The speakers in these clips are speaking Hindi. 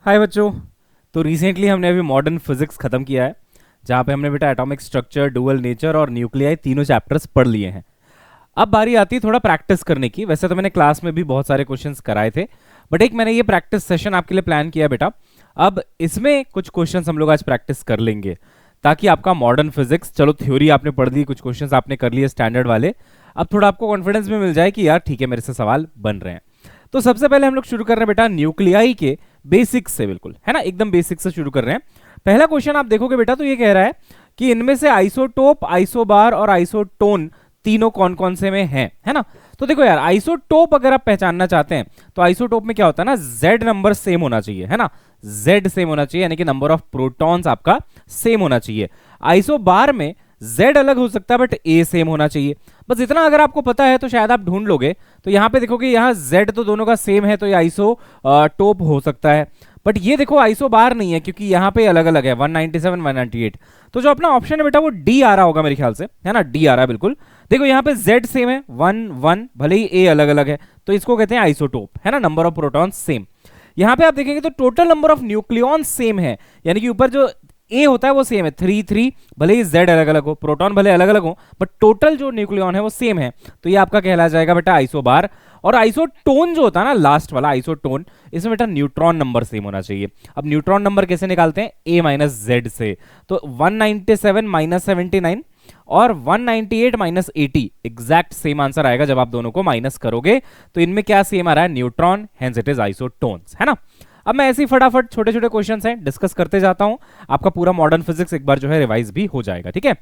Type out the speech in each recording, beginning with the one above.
हाय बच्चों। तो रिसेंटली हमने अभी मॉडर्न फिजिक्स खत्म किया है, जहाँ पे हमने बेटा एटॉमिक स्ट्रक्चर, डुअल नेचर और न्यूक्लियाई तीनों चैप्टर्स पढ़ लिए हैं। अब बारी आती है थोड़ा प्रैक्टिस करने की। वैसे तो मैंने क्लास में भी बहुत सारे क्वेश्चंस कराए थे, बट एक मैंने ये प्रैक्टिस सेशन आपके लिए प्लान किया बेटा। अब इसमें कुछ क्वेश्चंस हम लोग आज प्रैक्टिस कर लेंगे, ताकि आपका मॉडर्न फिजिक्स, चलो थ्योरी आपने पढ़ ली, कुछ क्वेश्चंस आपने कर लिए स्टैंडर्ड वाले, अब थोड़ा आपको कॉन्फिडेंस भी मिल जाए कि यार ठीक है मेरे से सवाल बन रहे हैं। तो सबसे पहले हम लोग शुरू कर रहे हैं बेटा न्यूक्लियाई के बेसिक्स से, बिल्कुल है ना, एकदम बेसिक से शुरू कर रहे हैं। पहला क्वेश्चन आप देखोगे बेटा तो ये कह रहा है कि इनमें से आइसोटोप, आइसोबार और आइसोटोन तीनों कौन कौन से में हैं, है ना। तो देखो यार, आइसोटोप अगर आप पहचानना चाहते हैं तो आइसोटोप में क्या होता है ना, जेड नंबर सेम होना चाहिए, है ना, जेड सेम होना चाहिए, यानी कि नंबर ऑफ प्रोटॉन्स आपका सेम होना चाहिए। आइसोबार में Z अलग हो सकता है बट A सेम होना चाहिए। बस इतना अगर आपको पता है तो शायद आप ढूंढ लोगे। तो यहां पे देखोगे यहाँ Z तो दोनों का सेम है, तो ये आइसो टोप हो सकता है। बट ये देखो आइसो बार नहीं है, क्योंकि यहाँ पे अलग अलग है 197 198। तो जो अपना ऑप्शन है बेटा वो D आ रहा होगा मेरे ख्याल से, है ना, D आ रहा है बिल्कुल। देखो यहाँ पे Z सेम है 1 1, भले ही A अलग अलग है, तो इसको कहते हैं आइसोटोप, है ना, नंबर ऑफ प्रोटॉन्स सेम। यहाँ पे आप देखेंगे तो total number of nucleon same है, यानी कि ऊपर जो ए होता है वो सेम है 3 3, भले ही जेड अलग अलग हो, प्रोटॉन भले अलग अलग हो, बट टोटल जो न्यूक्लियॉन है वो सेम है। तो ये आपका कहला जाएगा बेटा आइसोबार। और आइसोटोन जो होता है ना, लास्ट वाला आइसोटोन, इसमें बेटा न्यूट्रॉन नंबर सेम होना चाहिए। अब न्यूट्रॉन नंबर कैसे निकालते हैं, ए माइनस जेड से। तो 197 माइनस 79 और 198 माइनस 80 एग्जैक्ट सेम आंसर आएगा जब आप दोनों को माइनस करोगे। तो इनमें क्या सेम आ रहा है, neutron, hence it is isotones, है ना। अब मैं ऐसे ही फटाफट छोटे छोटे क्वेश्चंस हैं डिस्कस करते जाता हूं, आपका पूरा मॉडर्न फिजिक्स एक बार जो है रिवाइज भी हो जाएगा, ठीक है।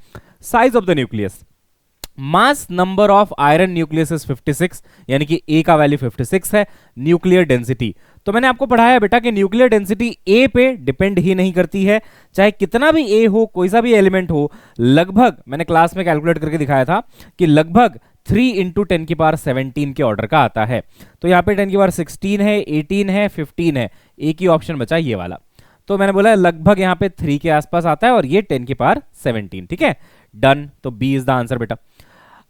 Size of the nucleus, mass number of iron nucleus is 56, यानी कि ए का वैल्यू 56 है। न्यूक्लियर डेंसिटी, तो मैंने आपको पढ़ाया बेटा कि न्यूक्लियर डेंसिटी ए पे डिपेंड ही नहीं करती है, चाहे कितना भी ए हो, कोई सा भी एलिमेंट हो, लगभग मैंने क्लास में कैलकुलेट करके दिखाया था कि लगभग 3 इंटू 10 की पावर 17 के ऑर्डर का आता है। तो यहाँ पे 10 की पावर 16 है, 18 है, 15 है, एक ही ऑप्शन बचा ये वाला। तो मैंने बोला लगभग यहाँ पे 3 के आसपास आता है और ये 10 की पावर 17, ठीक है, डन। तो बी इज द आंसर बेटा।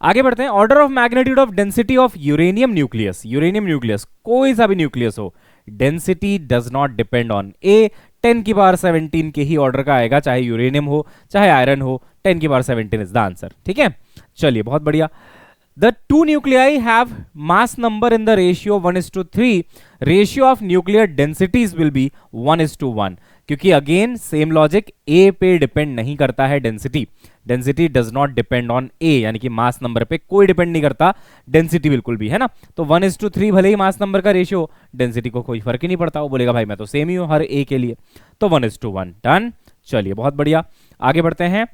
आगे बढ़ते हैं, order of magnitude of density of uranium nucleus. Uranium nucleus कोई सा भी न्यूक्लियस हो, density does not depend on a, 10 की पावर 17 के ही ऑर्डर का आएगा, चाहे यूरेनियम हो चाहे आयरन हो, 10 की पावर 17 इज द आंसर, ठीक है। चलिए बहुत बढ़िया। The two nuclei have mass number in the ratio 1:3. Ratio of nuclear densities will be 1:1. क्योंकि अगेन सेम लॉजिक, A पे डिपेंड नहीं करता है density, density does not depend on A, यानी कि मास नंबर पे कोई डिपेंड नहीं करता डेंसिटी बिल्कुल भी, है ना। तो 1:3 भले ही मास नंबर का रेशियो, डेंसिटी को कोई फर्क ही नहीं पड़ता, वो बोलेगा भाई मैं तो सेम ही हूं हर A के लिए। तो 1:1, डन। चलिए बहुत बढ़िया, आगे बढ़ते हैं।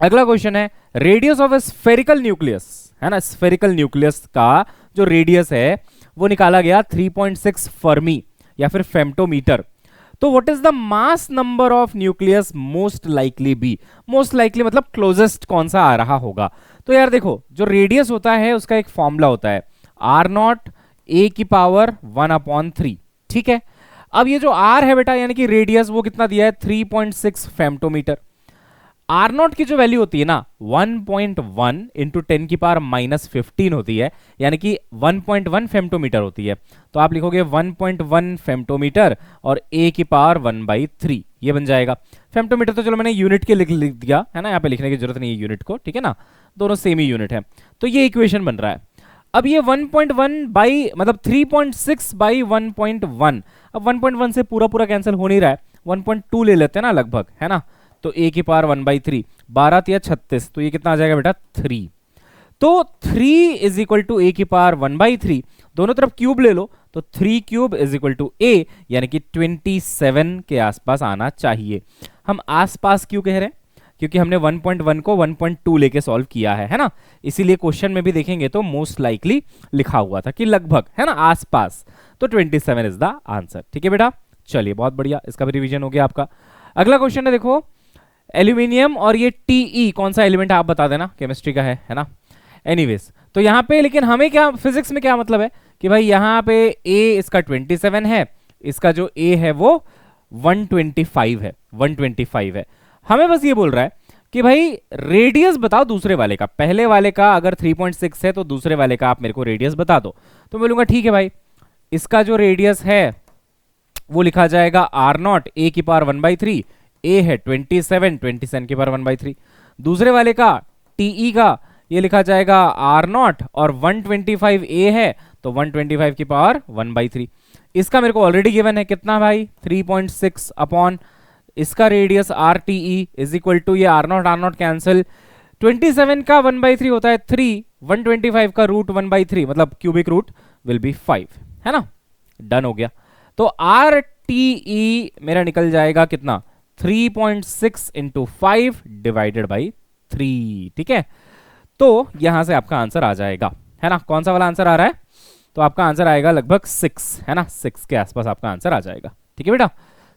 अगला क्वेश्चन है, radius of A spherical nucleus, है ना, स्फेरिकल न्यूक्लियस का जो रेडियस है वो निकाला गया 3.6 फर्मी या फिर फेम्टोमीटर। तो what is the mass number of nucleus most likely B, most likely मतलब क्लोजेस्ट कौन सा आ रहा होगा। तो यार देखो, जो रेडियस होता है उसका एक फॉर्मूला होता है R0 A की पावर 1/3, ठीक है। अब ये जो R है बेटा, यानी कि रेडियस, वो कितना दिया है 3.6 फेम्टोमीटर। R0 की जो वैल्यू होती है ना 1.1 इंटू 10 की पावर -15 होती है, यानी कि 1.1 फेम्टोमीटर होती है। तो आप लिखोगे 1.1 फेम्टोमीटर और A की पावर 1/3, ये बन जाएगा। फेम्टोमीटर तो चलो मैंने यूनिट के लिख दिया, है ना, यहाँ पे लिखने की जरूरत नहीं है यूनिट को, ठीक है ना, दोनों सेम ही यूनिट है। तो ये इक्वेशन बन रहा है। अब ये 1.1 बाई मतलब 3.6 बाई 1.1, अब 1.1 से पूरा पूरा कैंसिल हो नहीं रहा है, 1.2 ले लेते हैं ना लगभग, है ना। तो A की पावर 1/3, 12 या 36, तो ये कितना आ जाएगा बेटा 3। तो 3 इज इक्वल टू A की पावर 1/3, दोनों तरफ क्यूब ले लो, तो 3 cube is equal to A, यानी कि 27 के आसपास आना चाहिए। हम आसपास क्यों कह रहे हैं, क्योंकि हमने 1.1 को 1.2 लेके सॉल्व किया है ना, इसीलिए क्वेश्चन में भी देखेंगे तो मोस्ट लाइकली लिखा हुआ था कि लगभग, है ना, आसपास। तो 27 इज द आंसर, ठीक है बेटा। चलिए बहुत बढ़िया, इसका भी रिवीजन हो गया आपका। अगला क्वेश्चन है, देखो एल्यूमिनियम और ये Te कौन सा एलिमेंट है आप बता देना, केमिस्ट्री का है ना। एनीवेज, तो यहाँ पे लेकिन हमें क्या फिजिक्स में क्या मतलब है कि भाई यहाँ पे A इसका 27 है, इसका जो A है वो 125 है, 125 है। हमें बस ये बोल रहा है कि भाई रेडियस बताओ दूसरे वाले का, पहले वाले का अगर 3.6 है तो दूसरे वाले का आप मेरे को रेडियस बता दो। तो मैं बोलूंगा ठीक है भाई, इसका जो रेडियस है वो लिखा जाएगा आर नॉट ए की पावर 1/3, ए है 27, 27 की पावर 1/3। दूसरे वाले का टीई का ये लिखा जाएगा आर नॉट और 125 ए है तो 125 की पावर 1/3। इसका मेरे को ऑलरेडी गिवन है कितना भाई 3.6 अपॉन इसका radius R T E is equal to ये आर नॉट कैंसिल 27 का 1/3 होता है 3, 125 का रूट 1/3 मतलब क्यूबिक रूट विल बी 5, है ना। डन हो गया। तो आर टी ई मेरा निकल जाएगा कितना 3.6 इंटू 5 डिवाइडेड बाई 3, ठीक है। तो यहां से आपका आंसर आ जाएगा, है ना। कौन सा वाला आंसर आ रहा है, तो आपका आंसर आएगा लगभग 6, है ना, 6 के आसपास आपका आंसर आ जाएगा, ठीक है बेटा,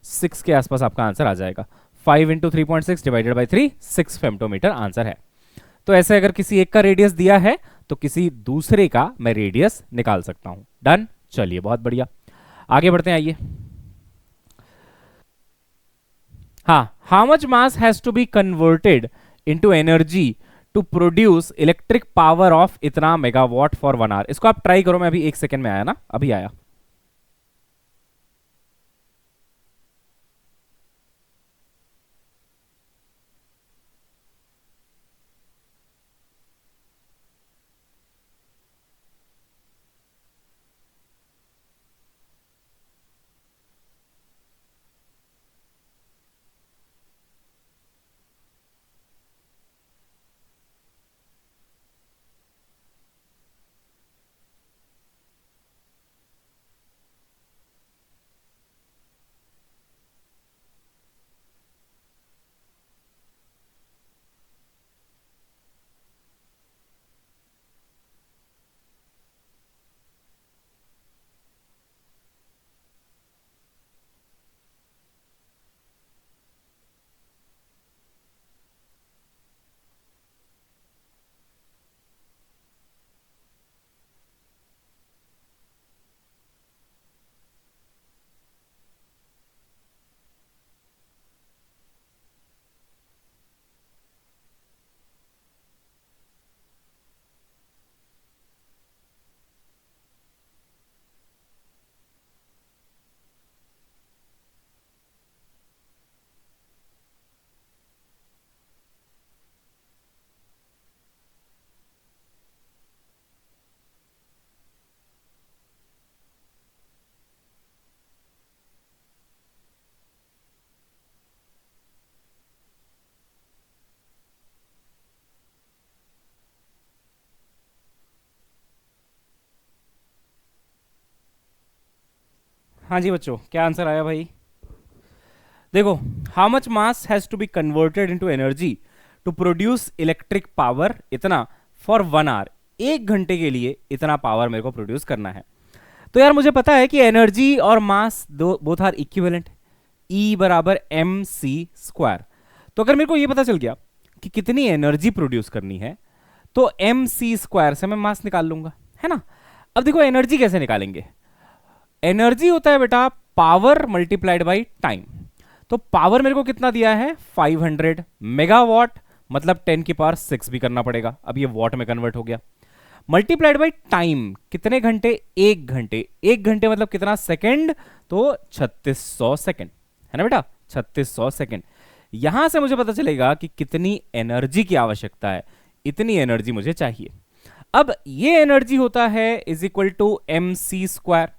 6 के आसपास आपका आंसर आ जाएगा। 5 इंटू 3.6 डिवाइडेड बाई 3, 6 फेम्टोमीटर आंसर है। तो ऐसे अगर किसी एक का रेडियस दिया है तो किसी दूसरे का मैं रेडियस निकाल सकता हूं। डन, चलिए बहुत बढ़िया, आगे बढ़ते हैं, आइए। हाँ, how much mass has to be converted into energy to produce electric power of इतना मेगावाट फॉर 1 आवर। इसको आप ट्राई करो, मैं अभी 1 सेकंड में आया ना, अभी आया। हाँ जी बच्चों, क्या आंसर आया भाई। देखो, how much mass has to be converted into energy to produce electric power इतना फॉर 1 आवर, 1 घंटे के लिए इतना पावर मेरे को प्रोड्यूस करना है। तो यार मुझे पता है कि एनर्जी और मास दो बोथ आर इक्विवेलेंट, E बराबर एम सी स्क्वायर। तो अगर मेरे को ये पता चल गया कि कितनी एनर्जी प्रोड्यूस करनी है तो एम सी स्क्वायर से मैं मास निकाल लूंगा, है ना। अब देखो एनर्जी कैसे निकालेंगे। एनर्जी होता है बेटा पावर मल्टीप्लाइड बाई टाइम। तो पावर मेरे को कितना दिया है 500 मेगावाट, मतलब 10 की पावर 6 भी करना पड़ेगा, अब ये वॉट में कन्वर्ट हो गया। मल्टीप्लाइड बाई टाइम, कितने घंटे 1 घंटे, 1 घंटे मतलब कितना सेकंड, तो 3600 सेकंड, है ना बेटा, 3600 सेकंड। यहां से मुझे पता चलेगा कि कितनी एनर्जी की आवश्यकता है, इतनी एनर्जी मुझे चाहिए। अब ये एनर्जी होता है is equal to M C square.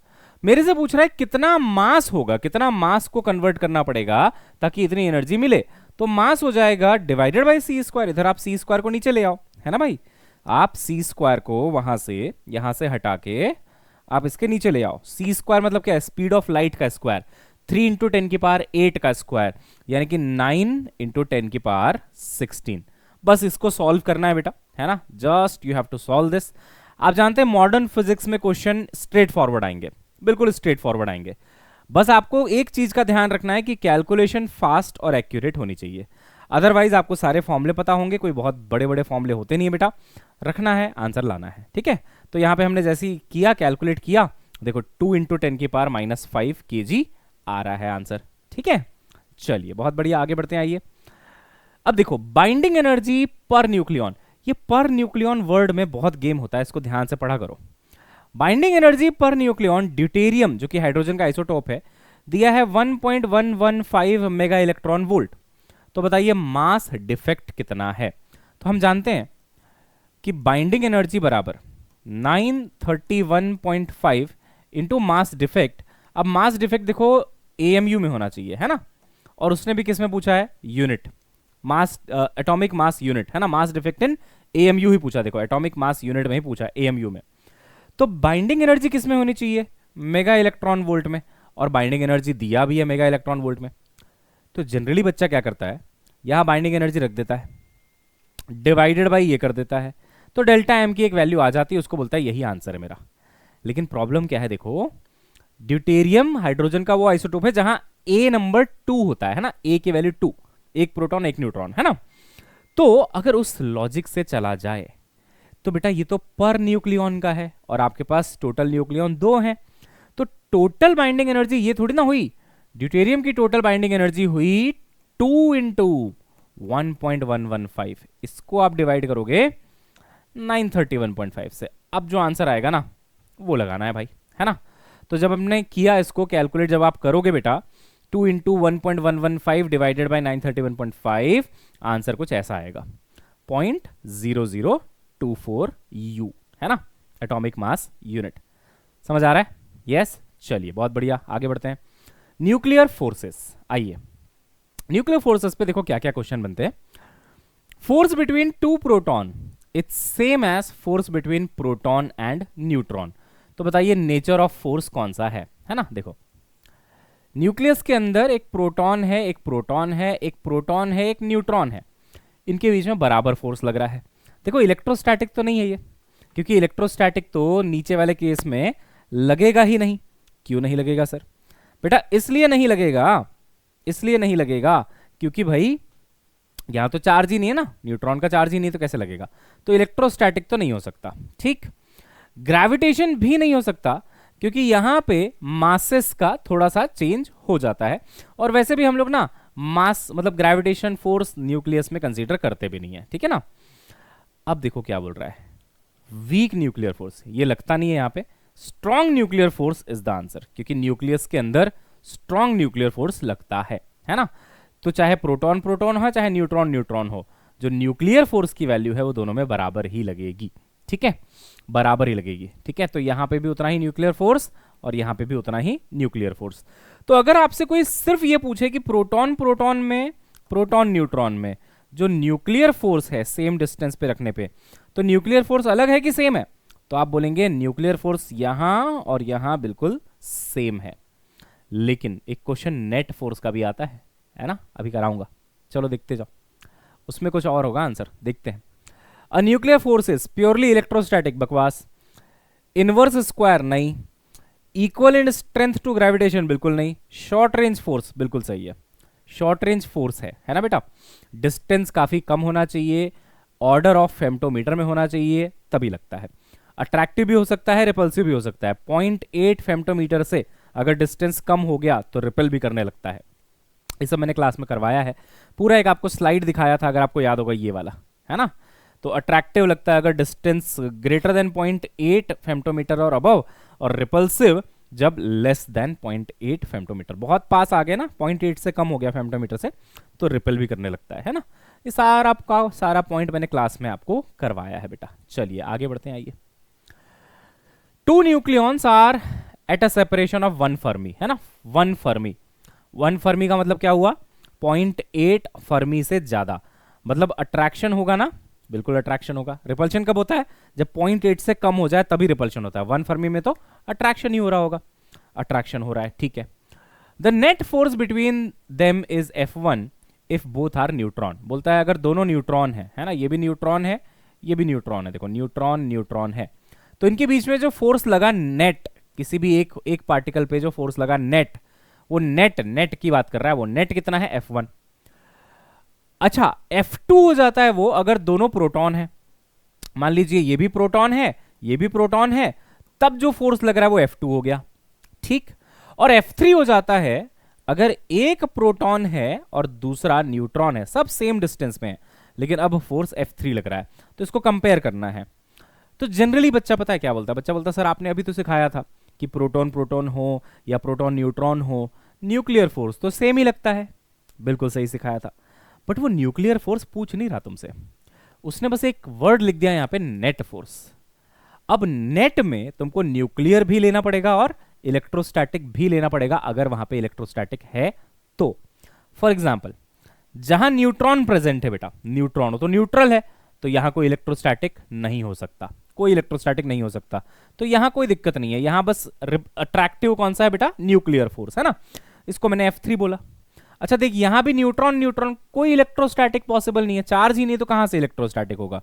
मेरे से पूछ रहा है कितना मास होगा, कितना मास को कन्वर्ट करना पड़ेगा ताकि इतनी एनर्जी मिले। तो मास हो जाएगा डिवाइडेड बाई सी स्क्वायर। इधर आप सी स्क्वायर को नीचे ले आओ, है ना भाई, आप सी स्क्वायर को वहां से यहां से हटा के आप इसके नीचे ले आओ। सी स्क्वायर मतलब क्या है, स्पीड ऑफ लाइट का स्क्वायर, 3 इंटू 10 की पावर 8 का स्क्वायर, यानी कि 9 इंटू 10 की पावर 16। बस इसको सॉल्व करना है बेटा, है ना, just you have to solve this. आप जानते हैं मॉडर्न फिजिक्स में क्वेश्चन स्ट्रेट फॉरवर्ड आएंगे, बिल्कुल स्ट्रेट फॉरवर्ड आएंगे। बस आपको एक चीज का ध्यान रखना है कि कैलकुलेशन फास्ट और एक्यूरेट होनी चाहिए, अदरवाइज आपको सारे फॉर्मूले पता होंगे, कोई बहुत बड़े बड़े फॉर्मूले होते नहीं है बेटा, रखना है आंसर लाना है, ठीक है। तो यहां पे हमने जैसे ही किया कैलकुलेट किया, देखो 2 इंटू 10 की पावर -5 kg आ रहा है आंसर, ठीक है। चलिए बहुत बढ़िया, आगे बढ़ते हैं, आइए। अब देखो बाइंडिंग एनर्जी पर न्यूक्लियन, ये पर न्यूक्लियन वर्ड में बहुत गेम होता है, इसको ध्यान से पढ़ा करो। Binding energy per nucleon deuterium जो कि हाइड्रोजन का आइसोटोप है दिया है 1.115 मेगा इलेक्ट्रॉन वोल्ट। तो बताइए मास डिफेक्ट कितना है। तो हम जानते हैं कि बाइंडिंग एनर्जी बराबर 931.5 इंटू मास डिफेक्ट। अब मास डिफेक्ट देखो एएमयू में होना चाहिए, है ना, और उसने भी किस में पूछा है, unit mass, atomic mass unit, है ना, मास डिफेक्ट इन एएमयू ही पूछा, देखो एटॉमिक मास यूनिट में ही पूछा, एएमयू में। तो बाइंडिंग एनर्जी किस में होनी चाहिए, मेगा इलेक्ट्रॉन वोल्ट में, और बाइंडिंग एनर्जी दिया भी है मेगा इलेक्ट्रॉन वोल्ट में। तो जनरली बच्चा क्या करता है, यहां बाइंडिंग एनर्जी रख देता है, डिवाइडेड बाई ये कर देता है, तो डेल्टा एम की एक वैल्यू आ जाती है, उसको बोलता है यही आंसर है मेरा। लेकिन प्रॉब्लम क्या है, देखो ड्यूटेरियम हाइड्रोजन का वो आइसोटोप है जहां ए नंबर 2 होता है ना, ए की वैल्यू 2, एक प्रोटॉन एक न्यूट्रॉन, है ना। तो अगर उस लॉजिक से चला जाए तो बेटा ये तो पर न्यूक्लियॉन का है और आपके पास टोटल न्यूक्लियॉन 2 है, तो टोटल बाइंडिंग एनर्जी ये थोड़ी ना हुई, ड्यूटेरियम की टोटल बाइंडिंग एनर्जी हुई 2 इंटू 1.115, इसको आप डिवाइड करोगे 931.5 से, अब जो आंसर आएगा ना वो लगाना है भाई, है ना। तो जब हमने किया इसको कैलकुलेट, जब आप करोगे बेटा 2 इंटू 1.115 डिवाइडेड बाई 931.5, आंसर कुछ ऐसा आएगा 0.0024 U, है ना, एटॉमिक मास यूनिट। समझ आ रहा है, यस। चलिए बहुत बढ़िया, आगे बढ़ते हैं। न्यूक्लियर फोर्सेस, आइए न्यूक्लियर फोर्सेस पे देखो क्या क्या क्वेश्चन बनते हैं। Force between two proton it's same as force between proton and neutron. तो बताइए नेचर ऑफ फोर्स कौन सा है ना। देखो न्यूक्लियस के अंदर एक प्रोटॉन है, एक प्रोटॉन है, एक प्रोटॉन है, एक न्यूट्रॉन है, इनके बीच में बराबर फोर्स लग रहा है। देखो इलेक्ट्रोस्टैटिक तो नहीं है ये, क्योंकि इलेक्ट्रोस्टैटिक तो नीचे वाले केस में लगेगा ही नहीं। क्यों नहीं लगेगा सर, बेटा इसलिए नहीं लगेगा, इसलिए नहीं लगेगा क्योंकि भाई यहां तो चार्ज ही नहीं है ना, न्यूट्रॉन का चार्ज ही नहीं, तो कैसे लगेगा। तो इलेक्ट्रोस्टैटिक तो नहीं हो सकता, ठीक। ग्रेविटेशन भी नहीं हो सकता क्योंकि यहां पे मासेस का थोड़ा सा चेंज हो जाता है, और वैसे भी हम लोग ना मास मतलब ग्रेविटेशन फोर्स न्यूक्लियस में कंसीडर करते भी नहीं है, ठीक है ना। अब देखो क्या बोल रहा है, वीक न्यूक्लियर फोर्स, ये लगता नहीं है यहां पे, strong nuclear force is the answer, क्योंकि न्यूक्लियस के अंदर स्ट्रॉन्ग न्यूक्लियर फोर्स लगता है ना। तो चाहे प्रोटॉन प्रोटॉन हो चाहे न्यूट्रॉन न्यूट्रॉन हो, जो न्यूक्लियर फोर्स की वैल्यू है वो दोनों में बराबर ही लगेगी, ठीक है, बराबर ही लगेगी, ठीक है। तो यहां पे भी उतना ही न्यूक्लियर फोर्स और यहां पे भी उतना ही न्यूक्लियर फोर्स। तो अगर आपसे कोई सिर्फ ये पूछे कि प्रोटॉन प्रोटॉन में, प्रोटॉन न्यूट्रॉन में जो न्यूक्लियर फोर्स है सेम डिस्टेंस पे रखने पे, तो न्यूक्लियर फोर्स अलग है कि सेम है, तो आप बोलेंगे न्यूक्लियर फोर्स यहां और यहां बिल्कुल सेम है। लेकिन एक क्वेश्चन नेट फोर्स का भी आता है ना, अभी कराऊंगा, चलो देखते जाओ, उसमें कुछ और होगा आंसर, देखते हैं। A nuclear force is purely electrostatic, बकवास। इनवर्स स्क्वायर नहीं, equal in strength to gravitation बिल्कुल नहीं, शॉर्ट रेंज फोर्स बिल्कुल सही है, शॉर्ट रेंज फोर्स है ना बेटा। डिस्टेंस काफी कम होना चाहिए, ऑर्डर ऑफ फेम्टोमीटर में होना चाहिए, तभी लगता है। अट्रैक्टिव भी हो सकता है, रिपल्सिव भी हो सकता है। 0.8 फेम्टोमीटर से अगर डिस्टेंस कम हो गया तो रिपेल भी करने लगता है। ये सब मैंने क्लास में करवाया है, पूरा एक आपको स्लाइड दिखाया था, अगर आपको याद होगा ये वाला, है ना। तो अट्रैक्टिव लगता है अगर डिस्टेंस ग्रेटर देन 0.8 फेम्टोमीटर और अबव, और रिपल्सिव जब लेस देन 0.8 फेम्टोमीटर, बहुत पास आ गए ना, 0.8 से कम हो गया फेम्टोमीटर से, तो रिपेल भी करने लगता है ना। ये सारा आपका सारा पॉइंट मैंने क्लास में आपको करवाया है बेटा। चलिए आगे बढ़ते हैं, आइए। Two nucleons are at a separation of 1 fermi, है ना, 1 फर्मी। 1 फर्मी का मतलब क्या हुआ, 0.8 फर्मी से ज्यादा, मतलब अट्रैक्शन होगा ना, बिल्कुल अट्रैक्शन होगा। रिपल्शन कब होता है, जब 0.8 से कम हो जाए तभी रिपल्शन होता है। 1 फर्मी में तो अट्रैक्शन ही हो रहा होगा, अट्रैक्शन हो रहा है, ठीक है। The net force between them is F1 if both are neutron, बोलता है अगर दोनों न्यूट्रॉन है ना, ये भी न्यूट्रॉन है, ये भी न्यूट्रॉन है, देखो न्यूट्रॉन न्यूट्रॉन है, तो इनके बीच में जो फोर्स लगा नेट, किसी भी एक पार्टिकल पे जो फोर्स लगा नेट, वो नेट की बात कर रहा है, वो नेट कितना है, F1। अच्छा F2 हो जाता है वो अगर दोनों प्रोटॉन है, मान लीजिए ये भी प्रोटॉन है ये भी प्रोटॉन है, तब जो फोर्स लग रहा है वो F2 हो गया, ठीक। और F3 हो जाता है अगर एक प्रोटॉन है और दूसरा न्यूट्रॉन है, सब सेम डिस्टेंस में है, लेकिन अब फोर्स F3 लग रहा है, तो इसको कंपेयर करना है। तो जनरली बच्चा पता है क्या बोलता है, बच्चा बोलता है सर आपने अभी तो सिखाया था कि प्रोटॉन प्रोटॉन हो या प्रोटॉन न्यूट्रॉन हो, न्यूक्लियर फोर्स तो सेम ही लगता है, बिल्कुल सही सिखाया था। बट वो न्यूक्लियर फोर्स पूछ नहीं रहा तुमसे, उसने बस एक वर्ड लिख दिया यहां पे, नेट फोर्स। अब नेट में तुमको न्यूक्लियर भी लेना पड़ेगा और इलेक्ट्रोस्टैटिक भी लेना पड़ेगा, अगर वहां पे इलेक्ट्रोस्टैटिक है तो। फॉर एग्जाम्पल, जहां न्यूट्रॉन प्रेजेंट है बेटा, न्यूट्रॉन तो न्यूट्रल है, तो यहां कोई इलेक्ट्रोस्टैटिक नहीं हो सकता, कोई इलेक्ट्रोस्टैटिक नहीं हो सकता, तो यहां कोई दिक्कत नहीं है। यहां बस अट्रैक्टिव कौन सा है बेटा, न्यूक्लियर फोर्स है ना, इसको मैंने F3 बोला। अच्छा देख, यहां भी न्यूट्रॉन न्यूट्रॉन, कोई इलेक्ट्रोस्टैटिक पॉसिबल नहीं है, चार्ज ही नहीं तो कहां से इलेक्ट्रोस्टैटिक होगा,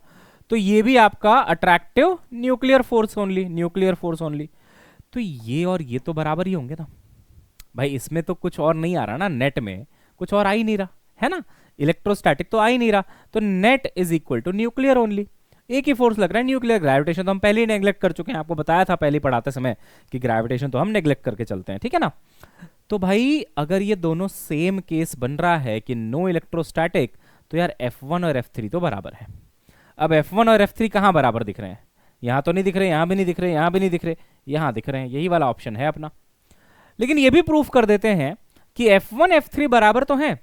तो ये भी आपका attractive nuclear force only, nuclear force only. तो ये और ये तो बराबर ही होंगे ना भाई, इसमें तो कुछ और नहीं आ रहा ना, नेट में कुछ और आ ही नहीं रहा है ना, इलेक्ट्रोस्टैटिक तो आ ही नहीं रहा, तो net is equal to nuclear only. एक ही फोर्स लग रहा है, न्यूक्लियर। ग्रेविटेशन तो हम पहले ही नेग्लेक्ट कर चुके हैं, आपको बताया था पहले पढ़ाते समय कि ग्रेविटेशन तो हम नेग्लेक्ट करके चलते हैं, ठीक है ना। तो भाई अगर ये दोनों सेम केस बन रहा है कि नो इलेक्ट्रोस्टैटिक, तो यार F1 और F3 तो बराबर है। अब F1 और F3 कहां बराबर दिख रहे हैं, यहां तो नहीं दिख रहे, यहां भी नहीं दिख रहे, यहां भी नहीं दिख रहे, यहां दिख रहे हैं, यही वाला ऑप्शन है अपना। लेकिन ये भी प्रूफ कर देते हैं कि F1 F3 बराबर तो हैं,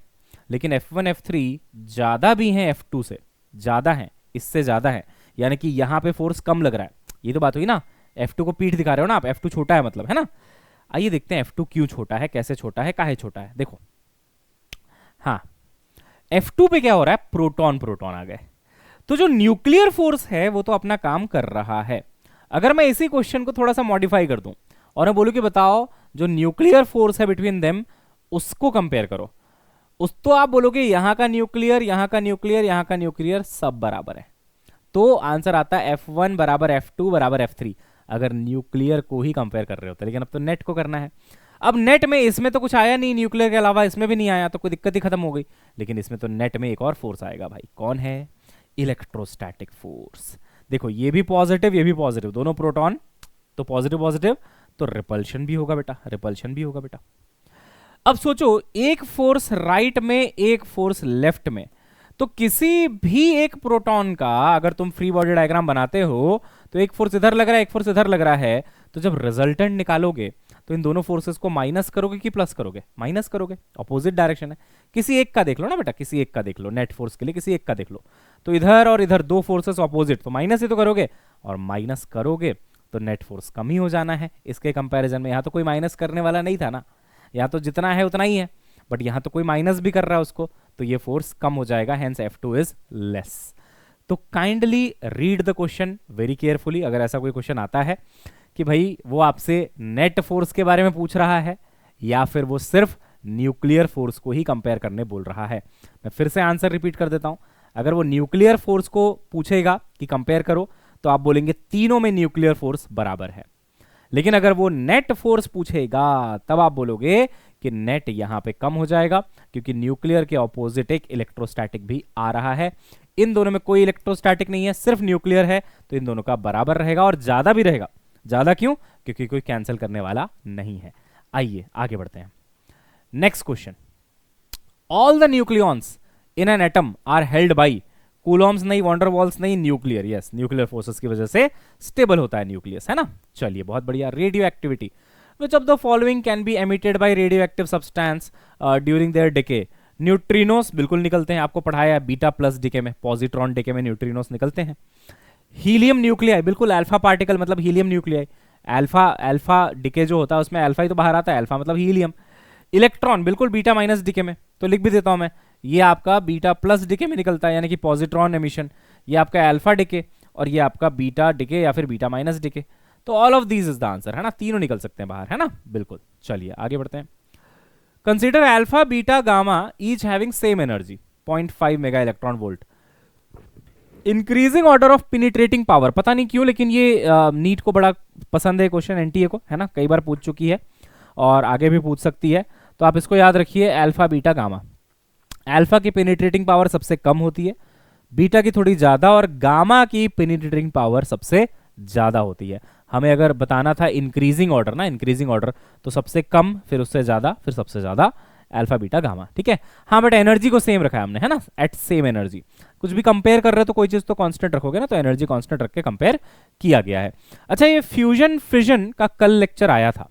लेकिन F1 F3 ज्यादा भी हैं, F2 से ज्यादा हैं, इससे ज्यादा है, यानी कि यहां पे फोर्स कम लग रहा है। ये तो बात हुई ना, F2 को पीठ दिखा रहे हो ना आप, F2 छोटा है मतलब, है ना। आइए देखते हैं F2 क्यों छोटा है, कैसे छोटा है, काहे छोटा है। देखो हाँ, F2 पे क्या हो रहा है, प्रोटॉन प्रोटॉन आ गए, तो जो न्यूक्लियर फोर्स है वो तो अपना काम कर रहा है। अगर मैं इसी क्वेश्चन को थोड़ा सा मॉडिफाई कर दूं और मैं बोलूं कि बताओ जो न्यूक्लियर फोर्स है बिटवीन देम, उसको कंपेयर करो, उस तो आप बोलोगे यहां का न्यूक्लियर, यहां का न्यूक्लियर, यहां का न्यूक्लियर सब बराबर है, तो आंसर आता है F1 बराबर F2 बराबर F3, अगर न्यूक्लियर को ही कंपेयर कर रहे होते। लेकिन अब तो नेट को करना है। अब नेट में इसमें तो कुछ आया नहीं, न्यूक्लियर के अलावा इसमें भी नहीं आया, तो कोई दिक्कत ही खत्म हो गई। लेकिन इसमें तो नेट में एक और फोर्स आएगा भाई, कौन है, इलेक्ट्रोस्टैटिक फोर्स। देखो ये भी पॉजिटिव, ये भी पॉजिटिव, दोनों प्रोटॉन, तो पॉजिटिव पॉजिटिव, तो रिपल्शन भी होगा बेटा, रिपल्शन भी होगा बेटा। अब सोचो, एक फोर्स राइट में, एक फोर्स लेफ्ट में, तो किसी भी एक प्रोटॉन का अगर तुम फ्री बॉडी डायग्राम बनाते हो, तो एक फोर्स इधर लग रहा है, एक फोर्स इधर लग रहा है, तो जब रिजल्टेंट निकालोगे तो इन दोनों फोर्सेस को माइनस करोगे कि प्लस करोगे, माइनस करोगे, ऑपोजिट डायरेक्शन है। किसी एक का देख लो ना बेटा, किसी एक का देख लो, नेट फोर्स के लिए किसी एक का देख लो, तो इधर और इधर दो फोर्सेस ऑपोजिट, तो माइनस ही तो करोगे, और माइनस करोगे तो नेट फोर्स कम ही हो जाना है इसके कंपैरिजन में। यहां तो कोई माइनस करने वाला नहीं था ना, यहां तो जितना है उतना ही है, बट यहां तो कोई माइनस भी कर रहा है उसको, तो ये फोर्स कम हो जाएगा, हेंस F2 इज लेस। तो kindly read the question very carefully, अगर ऐसा कोई क्वेश्चन आता है कि भाई वो आपसे नेट फोर्स के बारे में पूछ रहा है या फिर वो सिर्फ न्यूक्लियर फोर्स को ही कंपेयर करने बोल रहा है। मैं फिर से आंसर रिपीट कर देता हूं, अगर वो न्यूक्लियर फोर्स को पूछेगा कि कंपेयर करो, तो आप बोलेंगे तीनों में न्यूक्लियर फोर्स बराबर है। लेकिन अगर वो नेट फोर्स पूछेगा, तब आप बोलोगे कि नेट यहां पे कम हो जाएगा, क्योंकि न्यूक्लियर के ऑपोजिट एक इलेक्ट्रोस्टैटिक भी आ रहा है। इन दोनों में कोई इलेक्ट्रोस्टैटिक नहीं है, सिर्फ न्यूक्लियर है, तो इन दोनों का बराबर रहेगा और ज्यादा भी रहेगा। ज्यादा क्यों, क्योंकि कोई कैंसिल करने वाला नहीं है। आइए आगे बढ़ते हैं, next question. All the nucleons in an atom are held by coulombs नहीं, वॉन्डर वॉल्स नहीं, न्यूक्लियर। यस, न्यूक्लियर फोर्सेस की वजह से स्टेबल होता है न्यूक्लियस, है ना। चलिए बहुत बढ़िया। Radio activity, which of the following can be emitted by radio active substance during their decay. Neutrinos बिल्कुल निकलते हैं, आपको पढ़ाया है बीटा प्लस डिके में, पॉजिट्रॉन डिके में न्यूट्रिनोस निकलते हैं। हीलियम न्यूक्लियाई, बिल्कुल अल्फा पार्टिकल मतलब helium nuclei, alpha alpha decay जो होता है उसमें अल्फा ही तो बाहर आता है, अल्फा मतलब हीलियम। इलेक्ट्रॉन बिल्कुल बीटा माइनस डिके में, तो लिख भी देता हूं मैं, ये आपका बीटा प्लस डिके में निकलता है, यानी कि पॉजिट्रॉन एमिशन। ये आपका अल्फा डिके और ये आपका बीटा डिके या फिर बीटा माइनस डिके। तो all of these is the answer, है ना, तीनों निकल सकते हैं बाहर, है ना, बिल्कुल। चलिए आगे बढ़ते हैं। Consider alpha beta gamma each having same energy 0.5 mega electron volt. Increasing order of penetrating power, पता नहीं क्यों लेकिन ये नीट को बड़ा पसंद है क्वेश्चन, एनटीए को, है ना, कई बार पूछ चुकी है और आगे भी पूछ सकती है, तो आप इसको याद रखिए। अल्फा बीटा गामा, अल्फा की पेनिट्रेटिंग पावर सबसे कम होती है, बीटा की थोड़ी ज्यादा, और गामा की पेनिट्रेटिंग पावर सबसे ज्यादा होती है। हमें अगर बताना था इंक्रीजिंग ऑर्डर ना, इंक्रीजिंग ऑर्डर, तो सबसे कम, फिर उससे ज्यादा, फिर सबसे ज्यादा, अल्फा बीटा गामा, ठीक है। हाँ बट एनर्जी को सेम रखा है हमने, है ना, एट सेम एनर्जी। कुछ भी कंपेयर कर रहे हो तो कोई चीज तो कांस्टेंट रखोगे ना, तो एनर्जी कांस्टेंट रख के कंपेयर किया गया है। अच्छा, ये फ्यूजन फिजन का कल लेक्चर आया था,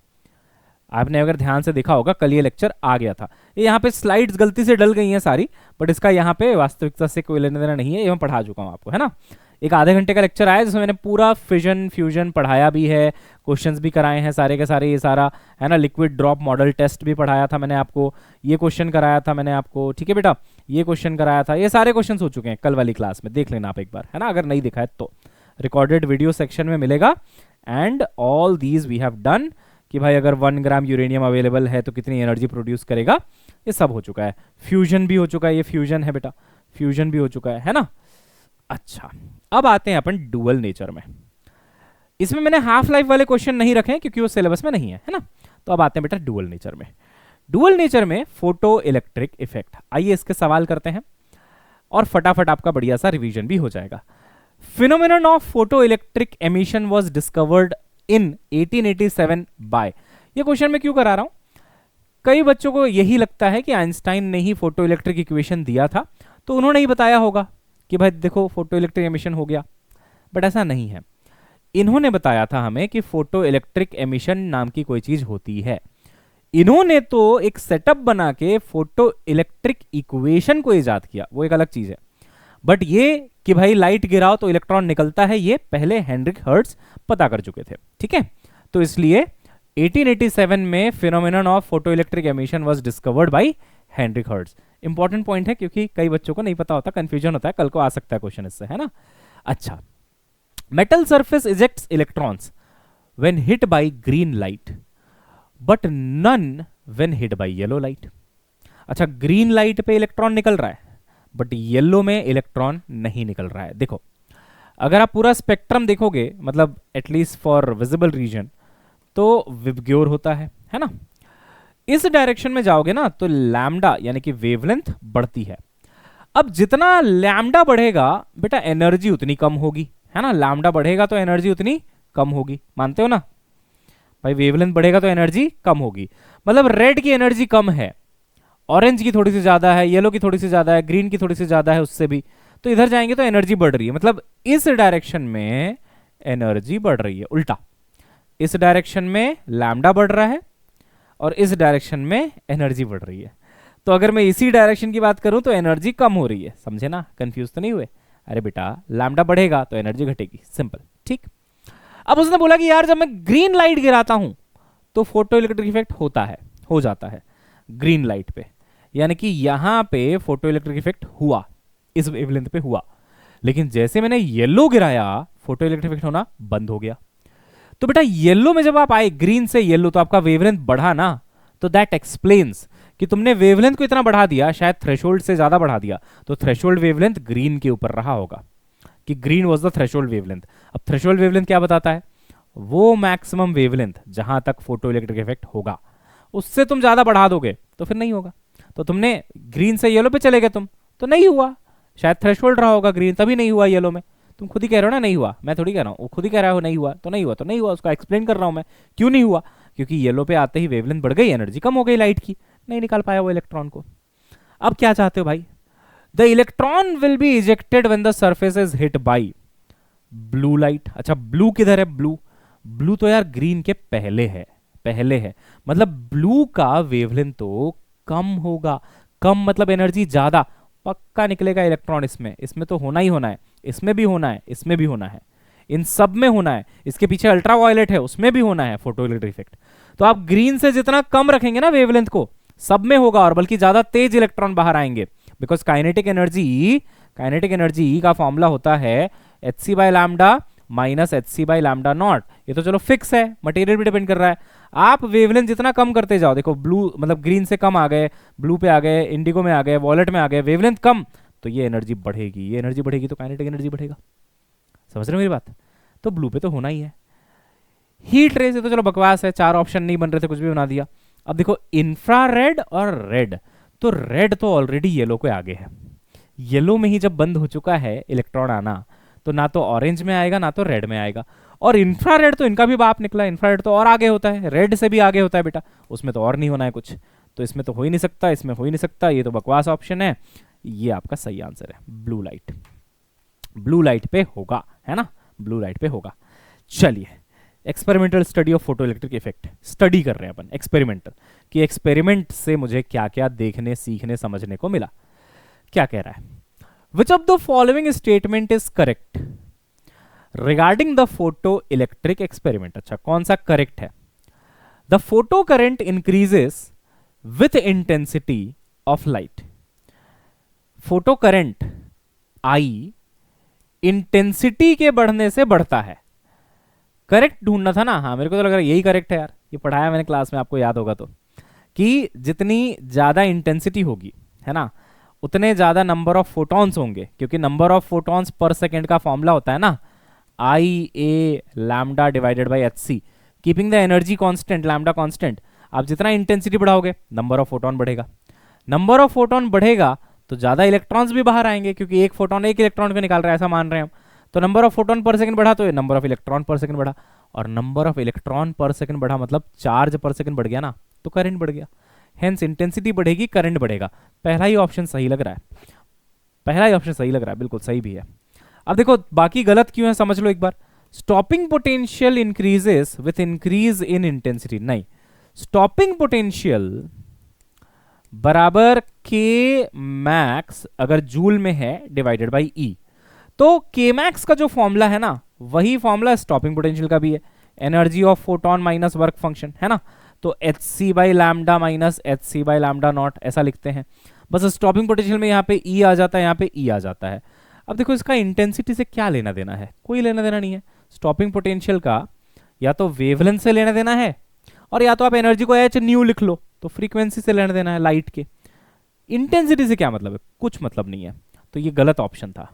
आपने अगर ध्यान से देखा होगा कल ये लेक्चर आ गया था। ये यहाँ पे स्लाइड्स गलती से डल गई हैं सारी, बट इसका यहाँ पे वास्तविकता से कोई लेना देना नहीं है, ये मैं पढ़ा चुका हूँ आपको, है ना। एक आधे घंटे का लेक्चर आया जिसमें मैंने पूरा फिजन फ्यूजन पढ़ाया भी है, क्वेश्चंस भी कराए हैं सारे के सारे, ये सारा है ना। लिक्विड ड्रॉप मॉडल टेस्ट भी पढ़ाया था मैंने आपको, ये क्वेश्चन कराया था मैंने आपको, ठीक है बेटा, ये क्वेश्चन कराया था, ये सारे क्वेश्चन हो चुके हैं कल वाली क्लास में, देख लेना आप एक बार, है ना, अगर नहीं दिखा है तो रिकॉर्डेड वीडियो सेक्शन में मिलेगा। And all these we have done, कि भाई अगर 1 ग्राम यूरेनियम अवेलेबल है तो कितनी एनर्जी प्रोड्यूस करेगा, ये सब हो चुका है। फ्यूजन भी हो चुका है, ये फ्यूजन है बेटा, फ्यूजन भी हो चुका है ना। अच्छा, अब आते हैं अपन डुअल नेचर में। इसमें मैंने हाफ लाइफ वाले क्वेश्चन नहीं रखे हैं क्योंकि वो सिलेबस में नहीं है, है ना। तो अब आते हैं बेटा डुअल नेचर में। डुअल नेचर में फोटो इलेक्ट्रिक इफेक्ट, आइए इसके सवाल करते हैं और फटाफट आपका बढ़िया सा रिवीजन भी हो जाएगा। Phenomenon of photo electric emission was discovered in 1887 by, ये क्वेश्चन मैं क्यों करा रहा हूं, कई बच्चों को यही लगता है कि आइंस्टाइन ने ही फोटो इलेक्ट्रिक इक्वेशन दिया था तो उन्होंने ही बताया होगा कि भाई देखो फोटो इलेक्ट्रिक एमिशन हो गया, बट ऐसा नहीं है। इन्होंने बताया था हमें कि फोटो इलेक्ट्रिक एमिशन नाम की कोई चीज होती है। इन्होंने तो एक सेटअप बना के फोटो इलेक्ट्रिक इक्वेशन को इजाद किया, वो एक अलग चीज है, बट ये कि भाई लाइट गिराओ तो इलेक्ट्रॉन निकलता है, ये पहले हेनरिक हर्ट्ज पता कर चुके थे, ठीक है। तो इसलिए 1887 में phenomenon of photo electric emission was discovered by Heinrich Hertz. Important point है क्योंकि कई बच्चों को नहीं पता होता, कंफ्यूजन होता है, कल को आ सकता है क्वेश्चन इससे, है ना। अच्छा, metal surface ejects electrons when hit by green light but none when hit by yellow light. अच्छा, ग्रीन लाइट पे इलेक्ट्रॉन निकल रहा है बट येलो में इलेक्ट्रॉन नहीं निकल रहा है। देखो, अगर आप पूरा स्पेक्ट्रम देखोगे, मतलब एटलीस्ट फॉर विजिबल रीजन, तो विबग्योर होता है ना। इस डायरेक्शन में जाओगे ना तो लैम्डा यानी कि वेवलेंथ बढ़ती है। अब जितना लैम्डा बढ़ेगा बेटा एनर्जी उतनी कम होगी, है ना। लैम्डा बढ़ेगा तो एनर्जी उतनी कम होगी, मानते हो ना भाई। वेवलेंथ बढ़ेगा तो एनर्जी कम होगी, मतलब रेड की एनर्जी कम है, ऑरेंज की थोड़ी सी ज्यादा है, येलो की थोड़ी सी ज्यादा है, ग्रीन की थोड़ी सी ज्यादा है उससे भी, तो इधर जाएंगे तो एनर्जी बढ़ रही है, मतलब इस डायरेक्शन में एनर्जी बढ़ रही है। उल्टा, इस डायरेक्शन में लैम्डा बढ़ रहा है और इस डायरेक्शन में एनर्जी बढ़ रही है। तो अगर मैं इसी डायरेक्शन की बात करूं तो एनर्जी कम हो रही है, समझे ना, कंफ्यूज तो नहीं हुए। अरे बेटा लैम्डा बढ़ेगा तो एनर्जी घटेगी, सिंपल, ठीक। अब उसने बोला कि यार जब मैं ग्रीन लाइट गिराता हूं तो फोटो इलेक्ट्रिक इफेक्ट होता है, हो जाता है ग्रीन लाइट पे, यानी कि यहां पे फोटो इलेक्ट्रिक इफेक्ट हुआ, इस वेवलेंथ पे हुआ, लेकिन जैसे मैंने येलो गिराया फोटो इलेक्ट्रिक इफेक्ट होना बंद हो गया। तो बेटा येलो में जब आप आए ग्रीन से येलो तो आपका वेवलेंथ बढ़ा ना, तो दैट एक्सप्लेन्स कि तुमने वेवलेंथ को इतना बढ़ा दिया, शायद थ्रेशोल्ड से ज्यादा बढ़ा दिया, तो थ्रेशोल्ड वेवलेंथ ग्रीन के ऊपर रहा होगा कि green was the threshold wavelength. अब थ्रेशोल्ड वेवलेंथ क्या बताता है, वो मैक्सिमम वेवलेंथ जहां तक फोटो इलेक्ट्रिक इफेक्ट होगा, उससे तुम ज्यादा बढ़ा दोगे तो फिर नहीं होगा। तो तुमने ग्रीन से येलो पे चले गए तुम, तो नहीं हुआ, शायद थ्रेशोल्ड रहा होगा ग्रीन, तभी नहीं हुआ येलो में। तुम खुद ही कह रहे हो ना नहीं हुआ, मैं थोड़ी कह रहा हूँ, वो खुद ही कह रहा हो नहीं हुआ तो नहीं हुआ, तो नहीं हुआ, उसका एक्सप्लेन कर रहा हूं मैं क्यों नहीं हुआ, क्योंकि येलो पे आते ही वेवलेंथ बढ़ गई, एनर्जी कम हो गई लाइट की, नहीं निकाल पाया वो इलेक्ट्रॉन को। अब क्या चाहते हो भाई, the electron will be ejected when the surface is hit by blue light. अच्छा, ब्लू किधर है, ब्लू, ब्लू तो यार ग्रीन के पहले है, पहले है, मतलब ब्लू का वेवलेंथ तो कम होगा, कम मतलब एनर्जी ज्यादा, पक्का निकलेगा इलेक्ट्रॉन इसमें, इसमें तो होना ही होना है, इसमें भी होना है, इसमें भी होना है, इन सब में होना है, इसके पीछे अल्ट्रा वायलेट है उसमें भी होना है फोटो इलेक्ट्रिक इफेक्ट। तो आप ग्रीन से जितना कम रखेंगे ना वेवलेंथ को, सब में होगा, और बल्कि ज्यादा तेज इलेक्ट्रॉन बाहर आएंगे, बिकॉज काइनेटिक एनर्जी का फॉर्मूला होता है H by lambda minus H C by lambda naught. ये तो चलो फिक्स है, मटेरियल भी डिपेंड कर रहा है। आप वेवलेंथ जितना कम करते जाओ, देखो ब्लू मतलब ग्रीन से कम आ गए, ब्लू पे आ गए, इंडिगो में आ गए, वॉलेट में आ गए, वेवलेंथ कम, तो ये एनर्जी बढ़ेगी, ये एनर्जी बढ़ेगी तो काइनेटिक एनर्जी बढ़ेगा। समझ रहे हो मेरी बात। तो ब्लू पे तो होना ही है। हीट रे से तो चलो बकवास है, 4 ऑप्शन नहीं बन रहे थे, कुछ भी बना दिया। अब देखो इंफ्रारेड और रेड, तो रेड तो ऑलरेडी येलो के आगे है, येलो में ही जब बंद हो चुका है इलेक्ट्रॉन आना, तो ना तो ऑरेंज में आएगा ना तो रेड में आएगा। और इंफ्रारेड तो इनका भी बाप निकला, इंफ्रारेड तो और आगे होता है, रेड से भी आगे होता है बेटा, उसमें तो और नहीं होना है कुछ, तो इसमें तो हो ही नहीं सकता, इसमें हो ही नहीं सकता, ये तो बकवास ऑप्शन है। ये आपका सही आंसर है, ब्लू लाइट, ब्लू लाइट पे होगा, है ना, ब्लू लाइट पे होगा। चलिए experimental study of photo electric effect study कर रहे हैं अपन, एक्सपेरिमेंटल, कि एक्सपेरिमेंट से मुझे क्या क्या देखने सीखने समझने को मिला। क्या कह रहा है, which of the following statement is correct regarding the photo electric experiment. अच्छा, कौन सा करेक्ट है? The photo current increases with intensity of light. Photo current I intensity के बढ़ने से बढ़ता है। करेक्ट ढूंढना था ना। हाँ, मेरे को तो लग रहा है यही करेक्ट है यार, ये पढ़ाया मैंने क्लास में, आपको याद होगा तो, कि जितनी ज्यादा इंटेंसिटी होगी, है ना, उतने ज्यादा नंबर ऑफ फोटॉन्स होंगे, क्योंकि number of photons per second का फॉर्मूला होता है ना, I A lambda divided by H C, keeping the energy constant lambda constant. आप जितना इंटेंसिटी बढ़ाओगे नंबर ऑफ फोटॉन बढ़ेगा, नंबर ऑफ फोटॉन बढ़ेगा तो ज्यादा इलेक्ट्रॉन्स भी बाहर आएंगे, क्योंकि एक फोटोन एक इलेक्ट्रॉन को निकाल रहा है, ऐसा मान रहे हैं हम। तो नंबर ऑफ फोटोन पर सेकंड बढ़ा तो नंबर ऑफ इलेक्ट्रॉन पर सेकंड बढ़ा, और नंबर ऑफ इलेक्ट्रॉन पर सेकंड बढ़ा मतलब चार्ज पर सेकंड बढ़ गया ना, तो करंट बढ़ गया। हेंस इंटेंसिटी बढ़ेगी, करंट बढ़ेगा। पहला ही ऑप्शन सही लग रहा है, पहला ही ऑप्शन सही लग रहा है, बिल्कुल सही भी है। अब देखो बाकी गलत क्यों है, समझ लो एक बार। Stopping potential increases with increase in intensity, नहीं, स्टॉपिंग पोटेंशियल बराबर के मैक्स अगर जूल में है डिवाइडेड बाई ई, तो के मैक्स का जो फॉर्मूला है ना, वही फॉर्मूला स्टॉपिंग पोटेंशियल का भी है, energy of photon minus work function, है ना। तो H C by lambda minus H C by lambda naught, ऐसा लिखते हैं। बस स्टॉपिंग पोटेंशियल में यहाँ पे ई आ जाता है, यहाँ पे ई आ जाता है। अब देखो इसका इंटेंसिटी से क्या लेना देना है, कोई लेना देना नहीं है। स्टॉपिंग पोटेंशियल का या तो वेवलेंथ से लेना देना है, और या तो आप एनर्जी को एच न्यू लिख लो, तो फ्रीक्वेंसी से लेना देना है लाइट के। इंटेंसिटी से क्या मतलब है, कुछ मतलब नहीं है, तो ये गलत ऑप्शन था।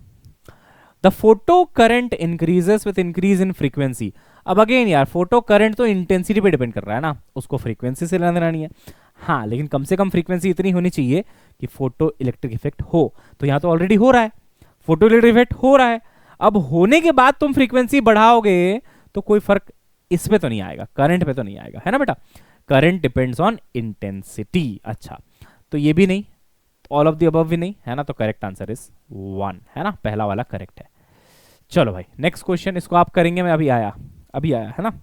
The photo current increases with increase in frequency. अब अगेन यार, फोटो करंट तो इंटेंसिटी पे डिपेंड कर रहा है ना, उसको फ्रीक्वेंसी से लेना देना नहीं है। हाँ, लेकिन कम से कम फ्रीक्वेंसी इतनी होनी चाहिए कि फोटो इलेक्ट्रिक इफेक्ट हो, तो यहाँ तो ऑलरेडी हो रहा है, फोटो इलेक्ट्रिक इफेक्ट हो रहा है। अब होने के बाद तुम फ्रीक्वेंसी बढ़ाओगे तो कोई फर्क इस पे तो नहीं आएगा, करंट पे तो नहीं आएगा, है ना बेटा। Current depends on intensity. अच्छा, तो ये भी नहीं, ऑल ऑफ द अबव भी नहीं, है ना, तो करेक्ट आंसर इज 1, है ना, पहला वाला करेक्ट है। चलो भाई नेक्स्ट क्वेश्चन, इसको आप करेंगे, मैं अभी आया, है ना।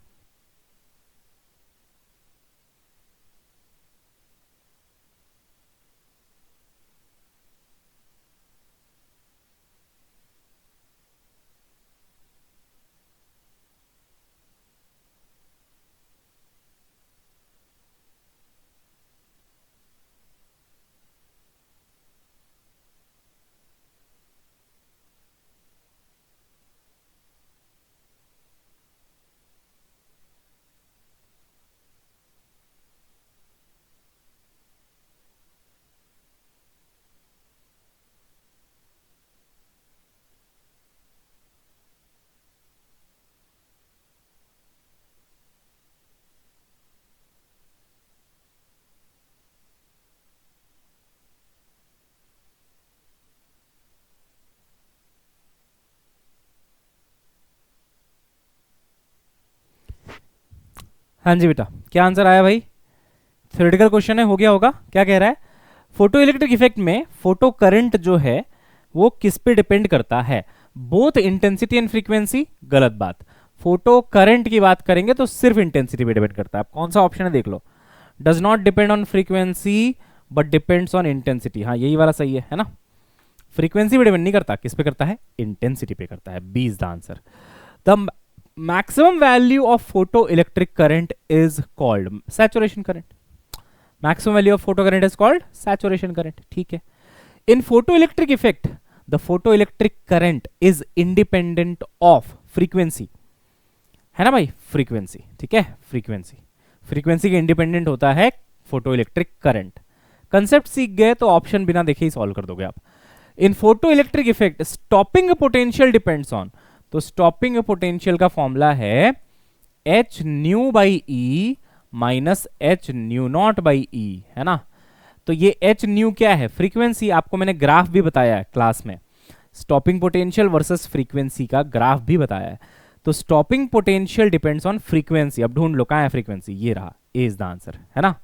हाँ जी बेटा, क्या आंसर आया भाई? थ्योरेटिकल क्वेश्चन है, हो गया होगा। क्या कह रहा है, फोटो इलेक्ट्रिक इफेक्ट में फोटो करंट जो है वो किस पे डिपेंड करता है, बोथ इंटेंसिटी एंड फ्रीक्वेंसी। गलत बात, फोटो करंट की बात करेंगे तो सिर्फ इंटेंसिटी पे डिपेंड करता है। कौन सा ऑप्शन है देख लो, does not depend on frequency but depends on intensity. हाँ, यही वाला सही है ना। फ्रीक्वेंसी पे डिपेंड नहीं करता, किस पे करता है, इंटेंसिटी पे करता है। B is the answer. The maximum value of photo electric current is called saturation current. Maximum value of photo current is called saturation current, ठीक है। In photo electric effect the photo electric current is independent of frequency, है ना भाई, फ्रीक्वेंसी, ठीक है। फ्रीक्वेंसी के इंडिपेंडेंट होता है फोटो इलेक्ट्रिक करंट। कंसेप्ट सीख गए तो ऑप्शन बिना देखे ही सॉल्व कर दोगे आप। In photo electric effect stopping potential depends on, तो स्टॉपिंग पोटेंशियल का फॉर्मूला है H nu by E minus H nu naught by E, है ना। तो ये एच न्यू क्या है, फ्रीक्वेंसी। आपको मैंने ग्राफ भी बताया है क्लास में, स्टॉपिंग पोटेंशियल वर्सेस फ्रीक्वेंसी का ग्राफ भी बताया है। तो stopping potential depends on frequency. अब ढूंढ लो कहां है फ्रीक्वेंसी, ये रहा, ए इज द आंसर, है ना।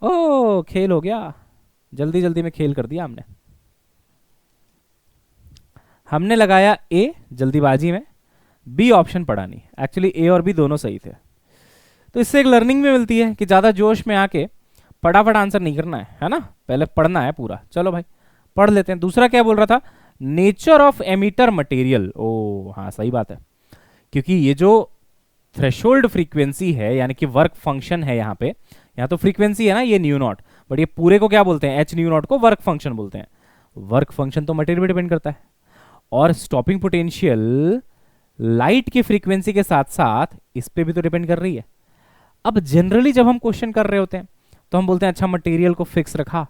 ओ खेल हो गया, जल्दी जल्दी में खेल कर दिया हमने लगाया ए जल्दीबाजी में, बी ऑप्शन पढ़ा नहीं, एक्चुअली ए और बी दोनों सही थे। तो इससे एक लर्निंग भी मिलती है कि ज़्यादा जोश में आके फटाफट आंसर नहीं करना है ना, पहले पढ़ना है पूरा। चलो भाई पढ़ लेते हैं। दूसरा क्या बोल रहा था, नेचर ऑफ एमिटर मटेरियल। ओ हाँ सही बात है, क्योंकि ये जो थ्रेशोल्ड फ्रीक्वेंसी है यानी कि वर्क फंक्शन है यहाँ पे, यहाँ तो फ्रीक्वेंसी है ना ये न्यू नॉट, बट ये पूरे को क्या बोलते हैं, एच न्यू नॉट को वर्क फंक्शन बोलते हैं। वर्क फंक्शन तो मटेरियल पे डिपेंड करता है, और स्टॉपिंग पोटेंशियल लाइट की फ्रीक्वेंसी के साथ साथ इस पे भी तो डिपेंड कर रही है। अब जनरली जब हम क्वेश्चन कर रहे होते हैं तो हम बोलते हैं अच्छा मटेरियल को फिक्स रखा,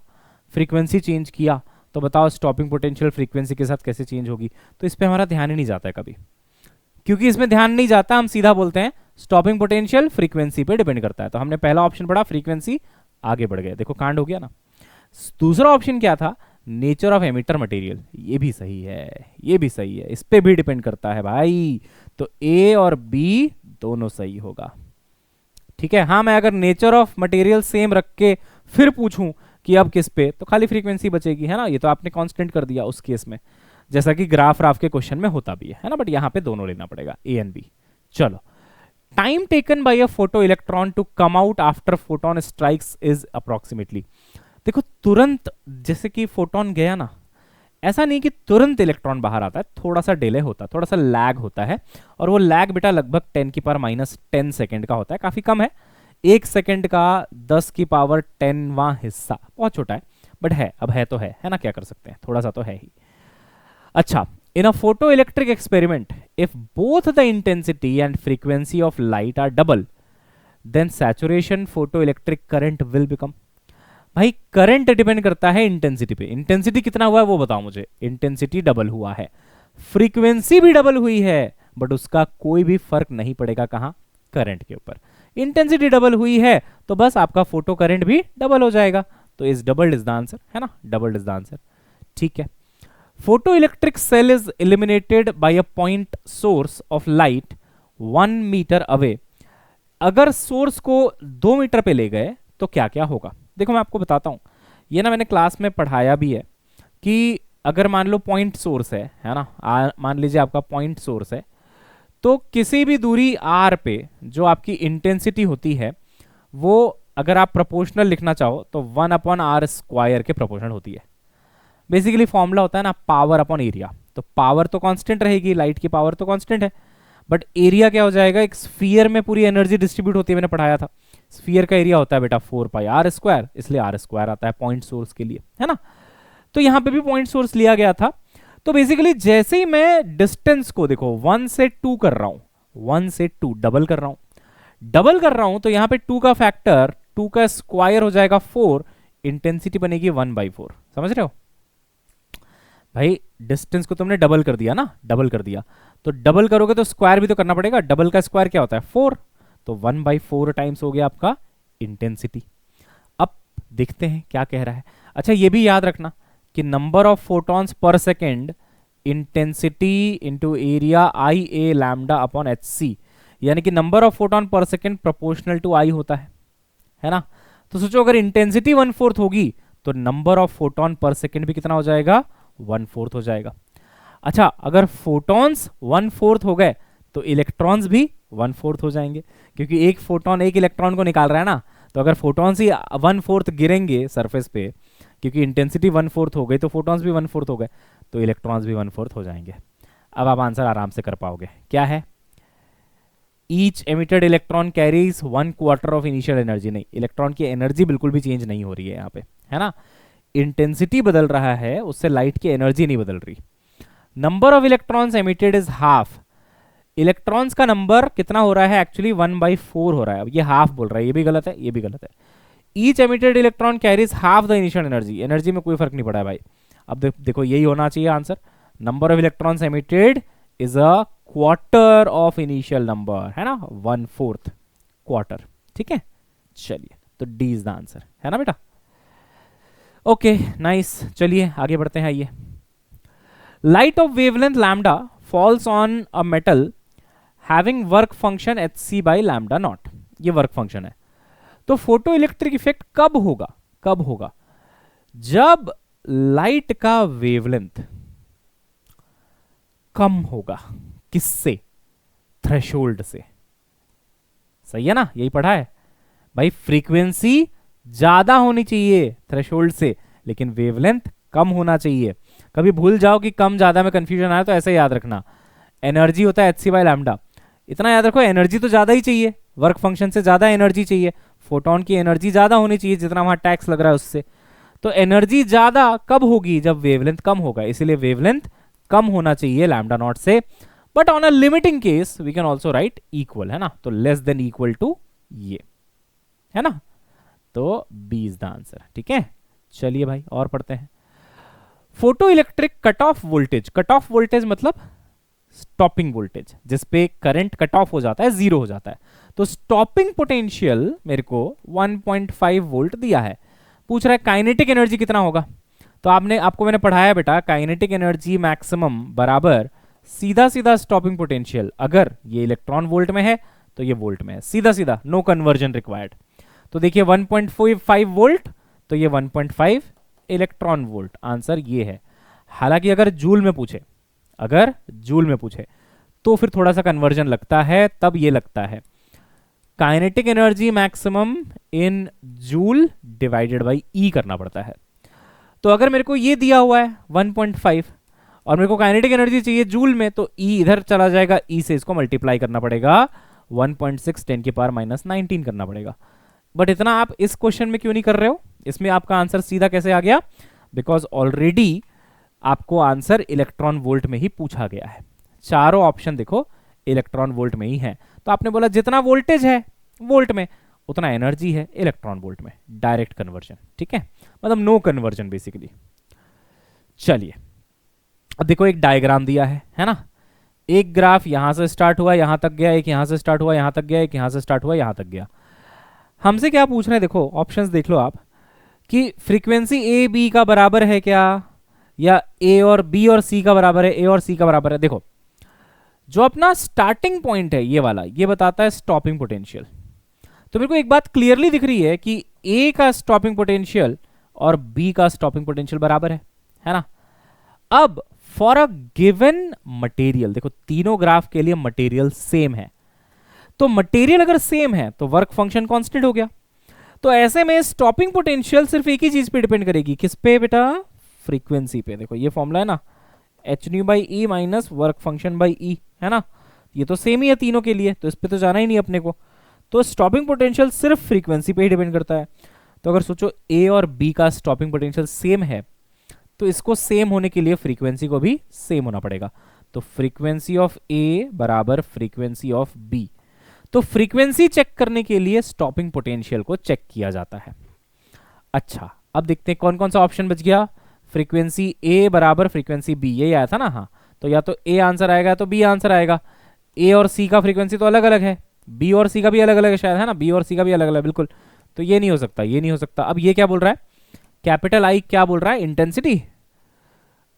फ्रीक्वेंसी चेंज किया, तो बताओ स्टॉपिंग पोटेंशियल फ्रीक्वेंसी के साथ कैसे चेंज होगी। तो इस पे हमारा ध्यान ही नहीं जाता है कभी, क्योंकि इसमें ध्यान नहीं जाता, हम सीधा बोलते हैं स्टॉपिंग पोटेंशियल फ्रीक्वेंसी पे डिपेंड करता है। तो हमने पहला ऑप्शन पढ़ा, फ्रीक्वेंसी, आगे बढ़ गए, देखो कांड हो गया ना। दूसरा ऑप्शन क्या था, नेचर ऑफ एमिटर मटेरियल, ये भी सही है, ये भी सही है, इस पे भी डिपेंड करता है भाई। तो ए और बी दोनों सही होगा। ठीक है, हाँ मैं अगर नेचर ऑफ मटेरियल सेम रख के फिर पूछूं कि अब किस पे, तो खाली फ्रीक्वेंसी बचेगी, है ना। ये तो आपने कांस्टेंट कर दिया उस केस में, जैसा कि ग्राफ राफ के क्वेश्चन में होता भी है ना, बट यहां पे दोनों लेना पड़ेगा, ए एंड बी। चलो, time taken by a photo electron to come out after photon strikes is approximately. देखो तुरंत जैसे कि फोटोन गया ना, ऐसा नहीं कि तुरंत इलेक्ट्रॉन बाहर आता है, थोड़ा सा डिले होता है, थोड़ा सा लैग होता है, और वो लैग बेटा लगभग 10⁻⁻10 सेकेंड का होता है, काफी कम है। 1 सेकेंड का 10⁻10वां हिस्सा, बहुत छोटा है, बट है, अब है तो है ना, क्या कर सकते हैं, थोड़ा सा तो है ही। अच्छा, in a photoelectric experiment, if both the intensity and frequency of light are double, then saturation photoelectric current will become। भाई करंट डिपेंड करता है इंटेंसिटी पे, इंटेंसिटी कितना हुआ है वो बताओ मुझे, इंटेंसिटी डबल हुआ है, फ्रीक्वेंसी भी डबल हुई है, बट उसका कोई भी फर्क नहीं पड़ेगा कहां, करंट के ऊपर। इंटेंसिटी डबल हुई है तो बस आपका फोटो करंट भी डबल हो जाएगा, तो is double is the answer, है ना, डबल इज द आंसर। ठीक है, photoelectric cell is illuminated by a point source of light 1 metre away. अगर सोर्स को 2 मीटर पे ले गए तो क्या क्या होगा, देखो मैं आपको बताता हूं, ये ना मैंने क्लास में पढ़ाया भी है कि अगर मान लो पॉइंट सोर्स है ना, मान लीजिए आपका पॉइंट सोर्स है, तो किसी भी दूरी r पे जो आपकी इंटेंसिटी होती है वो अगर आप प्रोपोर्शनल लिखना चाहो तो 1/r² के प्रोपोर्शनल होती है। बेसिकली फॉर्मूला होता है ना पावर अपॉन एरिया, तो पावर तो कांस्टेंट रहेगी, लाइट की पावर तो कांस्टेंट है, बट एरिया क्या हो जाएगा, एक स्फीयर में पूरी एनर्जी डिस्ट्रीब्यूट होती है, मैंने पढ़ाया था, स्फीयर का एरिया होता है बेटा 4πr², इसलिए r² आता है पॉइंट सोर्स के लिए, है ना। तो यहां पे भी पॉइंट सोर्स लिया गया था। तो बेसिकली जैसे ही मैं डिस्टेंस को देखो 1 से 2 कर रहा हूं, 1 से 2 डबल कर रहा हूं, तो यहां पे 2 का फैक्टर 2 का स्क्वायर हो जाएगा 4, इंटेंसिटी बनेगी 1/4, समझ रहे हो भाई। डिस्टेंस को तुमने डबल कर दिया ना, डबल कर दिया, तो डबल करोगे तो स्क्वायर भी तो करना पड़ेगा, डबल का स्क्वायर क्या होता है 4, तो 1/4 टाइम्स हो गया आपका इंटेंसिटी। अब देखते हैं क्या कह रहा है। अच्छा ये भी याद रखना कि number of photons per second intensity into area IA lambda upon HC, यानी कि नंबर ऑफ फोटॉन पर सेकेंड प्रोपोर्शनल टू I होता है ना। तो सोचो अगर इंटेंसिटी 1/4 होगी तो नंबर ऑफ फोटॉन पर सेकेंड भी कितना हो जाएगा, 1/4 हो जाएगा। अच्छा अगर फोटॉन्स 1/4 हो गए तो इलेक्ट्रॉन्स भी 1/4 हो जाएंगे, क्योंकि एक फोटॉन एक इलेक्ट्रॉन को निकाल रहा है ना, तो अगर फोटॉन्स ही 1/4 गिरेंगे सरफेस पे, क्योंकि इंटेंसिटी 1/4 हो गई तो फोटॉन्स भी 1/4 हो गए, तो इलेक्ट्रॉन्स भी 1/4 हो जाएंगे। अब आप आंसर आराम से कर पाओगे, क्या है, each emitted electron carries 1/4 of initial energy. नहीं, इलेक्ट्रॉन की एनर्जी बिल्कुल भी चेंज नहीं हो रही है यहाँ पे, है ना, इंटेंसिटी बदल रहा है, उससे लाइट की एनर्जी नहीं बदल रही। Number of electrons emitted is half, electrons का नंबर कितना हो रहा है, एक्चुअली 1/4 हो रहा है, अब ये हाफ बोल रहा है, ये भी गलत है, ये भी गलत है। Each emitted electron carries half the initial energy, energy में कोई फर्क नहीं पड़ा है भाई। अब देखो यही होना चाहिए answer, number of electrons emitted is a quarter of initial number, है ना, 1/4 क्वार्टर। ठीक है, चलिए तो डी इज द आंसर, है ना बेटा। ओके नाइस, चलिए आगे बढ़ते हैं। आइए, light of wavelength lambda falls on a metal having work function HC by lambda naught, ये वर्क फंक्शन है। तो फोटो इलेक्ट्रिक इफेक्ट कब होगा, कब होगा, जब लाइट का वेवलेंथ कम होगा, किससे, थ्रेशोल्ड से। सही है ना, यही पढ़ा है भाई। फ्रीक्वेंसी ज्यादा होनी चाहिए थ्रेशोल्ड से, लेकिन वेवलेंथ कम होना चाहिए। कभी भूल जाओ कि कम ज्यादा में कंफ्यूजन आया तो ऐसे याद रखना, एनर्जी होता है एच सी बाय लैम्डा। इतना याद रखो, एनर्जी तो ज्यादा ही चाहिए, वर्क फंक्शन से ज्यादा एनर्जी चाहिए, फोटोन की एनर्जी ज्यादा होनी चाहिए जितना वहां टैक्स लग रहा है उससे। तो एनर्जी ज्यादा कब होगी, जब वेवलेंथ कम होगा, इसीलिए वेवलेंथ कम होना चाहिए लैम्डा नॉट से। But on a limiting case we can also write equal, है ना, तो लेस देन इक्वल टू ये, है ना, तो बी इज द आंसर। ठीक है, चलिए भाई और पढ़ते हैं। Photo electric cut off voltage, cut off voltage मतलब स्टॉपिंग वोल्टेज, जिसपे करंट कट ऑफ हो जाता है, जीरो हो जाता है। तो स्टॉपिंग पोटेंशियल मेरे को 1.5 वोल्ट दिया है। पूछ रहा है काइनेटिक एनर्जी कितना होगा। तो आपको मैंने पढ़ाया बेटा, काइनेटिक एनर्जी मैक्सिमम बराबर सीधा सीधा स्टॉपिंग पोटेंशियल, अगर ये इलेक्ट्रॉन वोल्ट में है तो ये वोल्ट में है, सीधा सीधा, नो कन्वर्जन रिक्वायर्ड। तो देखिए 1.5 वोल्ट, तो ये 1.5 इलेक्ट्रॉन वोल्ट, आंसर ये है। हालांकि अगर जूल में पूछे, अगर जूल में पूछे तो फिर थोड़ा सा कन्वर्जन लगता है, तब ये लगता है kinetic energy maximum in joule divided by E करना पड़ता है। तो अगर मेरे को ये दिया हुआ है 1.5 और मेरे को काइनेटिक एनर्जी चाहिए जूल में, तो ई इधर चला जाएगा, ई से इसको मल्टीप्लाई करना पड़ेगा, 1.6 10 की पावर -19 करना पड़ेगा। बट इतना आप इस क्वेश्चन में क्यों नहीं कर रहे हो, इसमें आपका आंसर सीधा कैसे आ गया, बिकॉज ऑलरेडी आपको आंसर इलेक्ट्रॉन वोल्ट में ही पूछा गया है। चारों ऑप्शन देखो इलेक्ट्रॉन वोल्ट में ही है, तो आपने बोला जितना वोल्टेज है वोल्ट में उतना एनर्जी है इलेक्ट्रॉन वोल्ट में, डायरेक्ट कन्वर्जन। ठीक है, मतलब नो कन्वर्जन बेसिकली। चलिए अब देखो एक डायग्राम दिया है ना, एक ग्राफ यहां से स्टार्ट हुआ यहां तक गया, एक यहां से स्टार्ट हुआ यहां तक गया, एक यहां से स्टार्ट हुआ यहां तक गया। हमसे क्या पूछ रहे हैं, देखो ऑप्शंस देख लो आप, कि फ्रीक्वेंसी ए बी का बराबर है क्या, या ए और बी और सी का बराबर है, ए और सी का बराबर है। देखो जो अपना स्टार्टिंग पॉइंट है ये वाला, ये बताता है स्टॉपिंग पोटेंशियल। तो मेरे को एक बात क्लियरली दिख रही है कि ए का स्टॉपिंग पोटेंशियल और बी का स्टॉपिंग पोटेंशियल बराबर है ना। अब फॉर अ गिवन मटेरियल, देखो तीनों ग्राफ के लिए मटेरियल सेम है, तो मटेरियल अगर सेम है तो वर्क फंक्शन कांस्टेंट हो गया। तो ऐसे में स्टॉपिंग पोटेंशियल सिर्फ एक ही चीज पे डिपेंड करेगी, किस पे बेटा, फ्रीक्वेंसी पे। देखो ये फॉर्मूला है ना, H nu by E minus work function by E, है ना, ये तो सेम ही है तीनों के लिए, तो इस पे तो जाना ही नहीं अपने को। तो स्टॉपिंग पोटेंशियल सिर्फ फ्रीक्वेंसी पे ही डिपेंड करता है। तो अगर सोचो ए और बी का स्टॉपिंग पोटेंशियल सेम है, तो इसको सेम होने के लिए फ्रीक्वेंसी को भी सेम होना पड़ेगा। तो फ्रीक्वेंसी ऑफ ए बराबर फ्रीक्वेंसी ऑफ बी। तो फ्रीक्वेंसी चेक करने के लिए स्टॉपिंग पोटेंशियल को चेक किया जाता है। अच्छा अब देखते हैं कौन कौन सा ऑप्शन बच गया। फ्रीक्वेंसी ए बराबर फ्रीक्वेंसी बी, यही आया था ना, हाँ, तो या तो ए आंसर आएगा तो बी आंसर आएगा। ए और सी का फ्रीक्वेंसी तो अलग अलग है, बी और सी का भी अलग अलग है शायद, है ना, बी और सी का भी अलग अलग, बिल्कुल। तो ये नहीं हो सकता, ये नहीं हो सकता। अब ये क्या बोल रहा है, कैपिटल आई क्या बोल रहा है, intensity,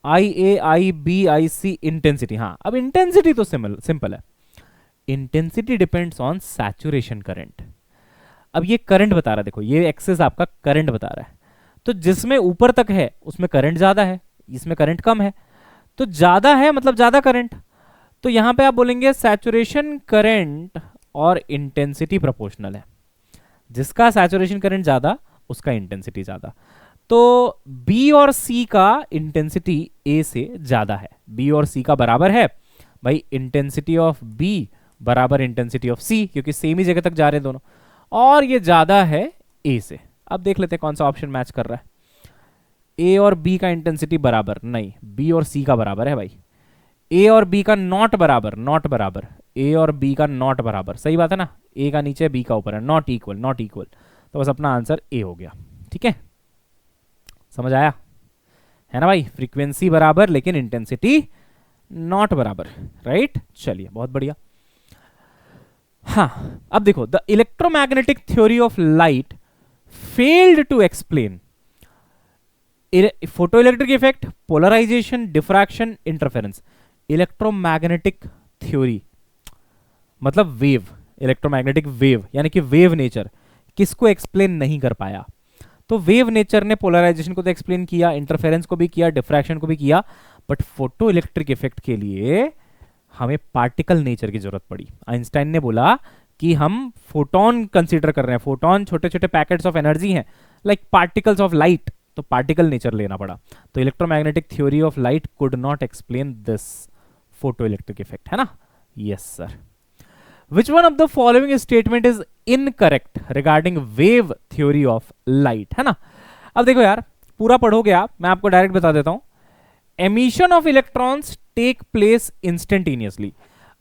I A I B I C intensity. हाँ अब इंटेंसिटी तो सिंपल है, intensity depends on saturation current. अब ये करंट बता रहा है, देखो ये एक्सेस आपका करंट बता रहा है, तो जिसमें ऊपर तक है उसमें करंट ज्यादा है, इसमें करंट कम है, तो ज्यादा है मतलब ज्यादा करंट। तो यहां पे आप बोलेंगे सैचुरेशन करंट और इंटेंसिटी प्रोपोर्शनल है, जिसका सैचुरेशन करंट ज्यादा उसका इंटेंसिटी ज्यादा। तो बी और सी का इंटेंसिटी ए से ज्यादा है, बी और सी का बराबर है भाई, इंटेंसिटी ऑफ बी बराबर इंटेंसिटी ऑफ सी, क्योंकि सेम ही जगह तक जा रहे हैं दोनों, और ये ज्यादा है ए से। अब देख लेते हैं कौन सा ऑप्शन मैच कर रहा है। ए और बी का इंटेंसिटी बराबर नहीं, बी और सी का बराबर है भाई। ए और बी का नॉट बराबर, नॉट बराबर, ए और बी का नॉट बराबर, सही बात है ना, ए का नीचे बी का ऊपर है, नॉट इक्वल, नॉट इक्वल। तो बस अपना आंसर ए हो गया। ठीक है, समझ आया है ना भाई, फ्रीक्वेंसी बराबर लेकिन इंटेंसिटी नॉट बराबर, राइट। चलिए बहुत बढ़िया। हाँ अब देखो, the electromagnetic theory of light failed to explain photoelectric effect, polarisation, diffraction, interference. Electromagnetic theory मतलब वेव, इलेक्ट्रोमैग्नेटिक वेव यानी कि वेव नेचर, किसको एक्सप्लेन नहीं कर पाया। तो वेव नेचर ने पोलराइजेशन को तो एक्सप्लेन किया, इंटरफेरेंस को भी किया, डिफ्रैक्शन को भी किया, बट फोटो इलेक्ट्रिक इफेक्ट के लिए हमें पार्टिकल नेचर की जरूरत पड़ी। आइंस्टाइन ने बोला कि हम फोटोन कंसीडर कर रहे हैं, फोटोन छोटे छोटे पैकेट्स ऑफ एनर्जी हैं, लाइक पार्टिकल्स ऑफ लाइट, तो पार्टिकल नेचर लेना पड़ा। तो electromagnetic theory of light could not explain this photo electric effect, है ना। Yes sir. Which one of the following statement is incorrect regarding wave theory of light, है ना। अब देखो यार, पूरा पढ़ोगे आप, मैं आपको डायरेक्ट बता देता हूं। Emission of electrons take place instantaneously.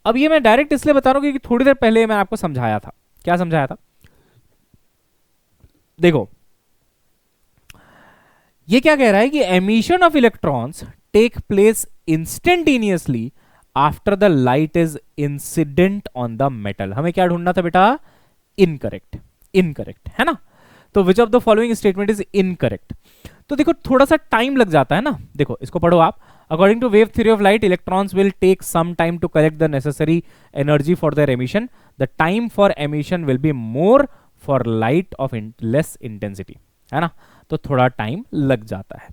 अब ये मैं डायरेक्ट इसलिए बता रहा हूं क्योंकि थोड़ी देर पहले मैं आपको समझाया था। क्या समझाया था? देखो, ये क्या कह रहा है कि emission of electrons take place instantaneously after the light is incident on the metal. हमें क्या ढूंढना था बेटा? इनकरेक्ट। इनकरेक्ट, है ना। तो which of the following statement is incorrect? तो देखो थोड़ा सा टाइम लग जाता है ना। देखो इसको पढ़ो आप। According to wave theory of light, electrons will take some time to collect the necessary energy for their emission. The time for emission will be more for light of less intensity, है ना। तो थोड़ा टाइम लग जाता है।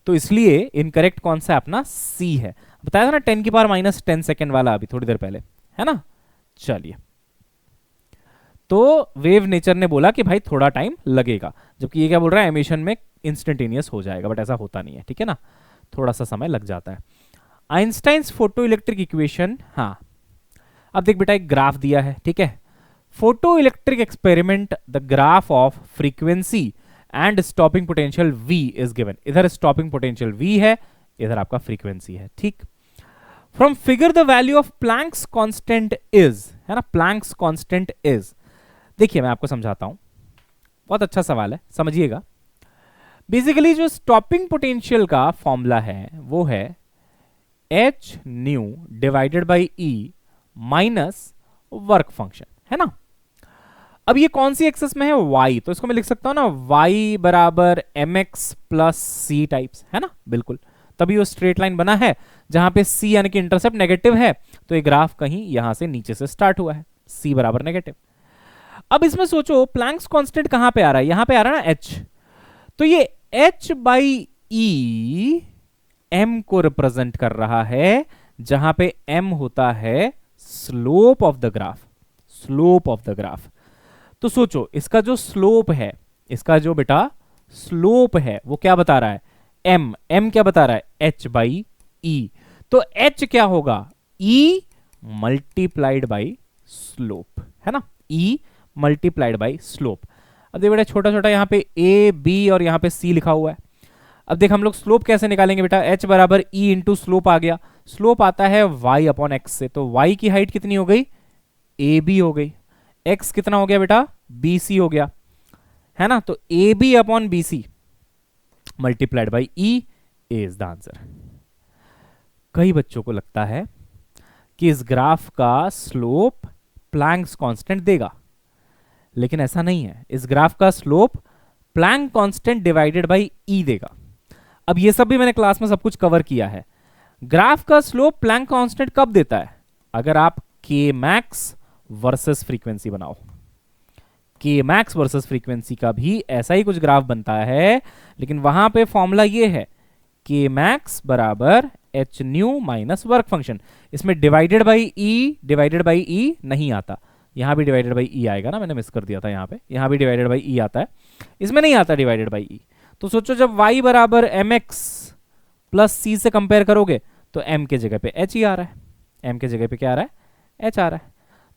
तो इसलिए इनकरेक्ट कौन सा है? अपना सी है। बताया था ना 10 की पावर -10 सेकेंड वाला अभी थोड़ी देर पहले, है ना। चलिए, तो वेव नेचर ने बोला कि भाई थोड़ा टाइम लगेगा, जबकि ये क्या बोल रहा है? एमिशन में इंस्टेंटेनियस हो जाएगा, बट ऐसा होता नहीं है, ठीक है ना, थोड़ा सा समय लग जाता है। आइंस्टाइन्स फोटो इलेक्ट्रिक इक्वेशन, हाँ। अब देख बेटा, एक ग्राफ दिया है, ठीक है। Photo electric experiment, the graph of frequency and stopping potential V is given. इधर स्टॉपिंग पोटेंशियल V है, इधर आपका फ्रीक्वेंसी है, ठीक। From figure the value of Planck's constant is, है ना, प्लैंक्स कांस्टेंट इज। देखिए मैं आपको समझाता हूं, बहुत अच्छा सवाल है, समझिएगा। बेसिकली जो स्टॉपिंग पोटेंशियल का फॉर्मूला है वो है h new divided by E minus work function, है ना। अब ये कौन सी एक्सेस में है? y, तो इसको मैं लिख सकता हूं ना y बराबर mx प्लस सी टाइप्स, है ना, बिल्कुल। तभी वो स्ट्रेट लाइन बना है जहां पे c यानी कि इंटरसेप्ट नेगेटिव है, तो ये ग्राफ कहीं यहां से नीचे से स्टार्ट हुआ है, c बराबर नेगेटिव। अब इसमें सोचो प्लैंक्स कांस्टेंट कहां पे आ रहा है? यहां पे आ रहा है ना h, तो ये h बाई ई m को रिप्रेजेंट कर रहा है, जहां पे m होता है slope of the graph, slope of the graph. तो सोचो इसका जो स्लोप है, इसका जो बेटा स्लोप है वो क्या बता रहा है? m क्या बता रहा है? h by E. तो h क्या होगा? e मल्टीप्लाइड बाई स्लोप, है ना, e मल्टीप्लाइड बाई स्लोप। अब देख बेटा, छोटा छोटा यहाँ पे a b और यहाँ पे c लिखा हुआ है। अब देख हम लोग स्लोप कैसे निकालेंगे बेटा? h बराबर e इंटू स्लोप आ गया, स्लोप आता है y अपॉन x से, तो y की हाइट कितनी हो गई? ab हो गई। x कितना हो गया बेटा? bc हो गया, है ना। तो ab upon bc multiplied by e is the answer. कई बच्चों को लगता है कि इस ग्राफ का स्लोप प्लैंक्स कांस्टेंट देगा, लेकिन ऐसा नहीं है। इस ग्राफ का slope Planck constant divided by E देगा। अब ये सब भी मैंने क्लास में सब कुछ कवर किया है। ग्राफ का स्लोप प्लैंक कांस्टेंट कब देता है? अगर आप के मैक्स वर्सेस फ्रीक्वेंसी बनाओ। के मैक्स वर्सेस फ्रीक्वेंसी का भी ऐसा ही कुछ ग्राफ बनता है, लेकिन वहां पे फॉर्मूला ये है के मैक्स बराबर H new minus work function. इसमें डिवाइडेड बाई ई नहीं आता, यहां भी डिवाइडेड बाई ई आएगा ना, मैंने मिस कर दिया था यहाँ पे, यहां भी डिवाइडेड बाई ई आता है, इसमें नहीं आता डिवाइडेड बाई ई। तो सोचो जब y बराबर एम एक्स प्लस सी से कंपेयर करोगे तो m के जगह पे h ही आ रहा है, m के जगह पे क्या आ रहा है? h आ रहा है।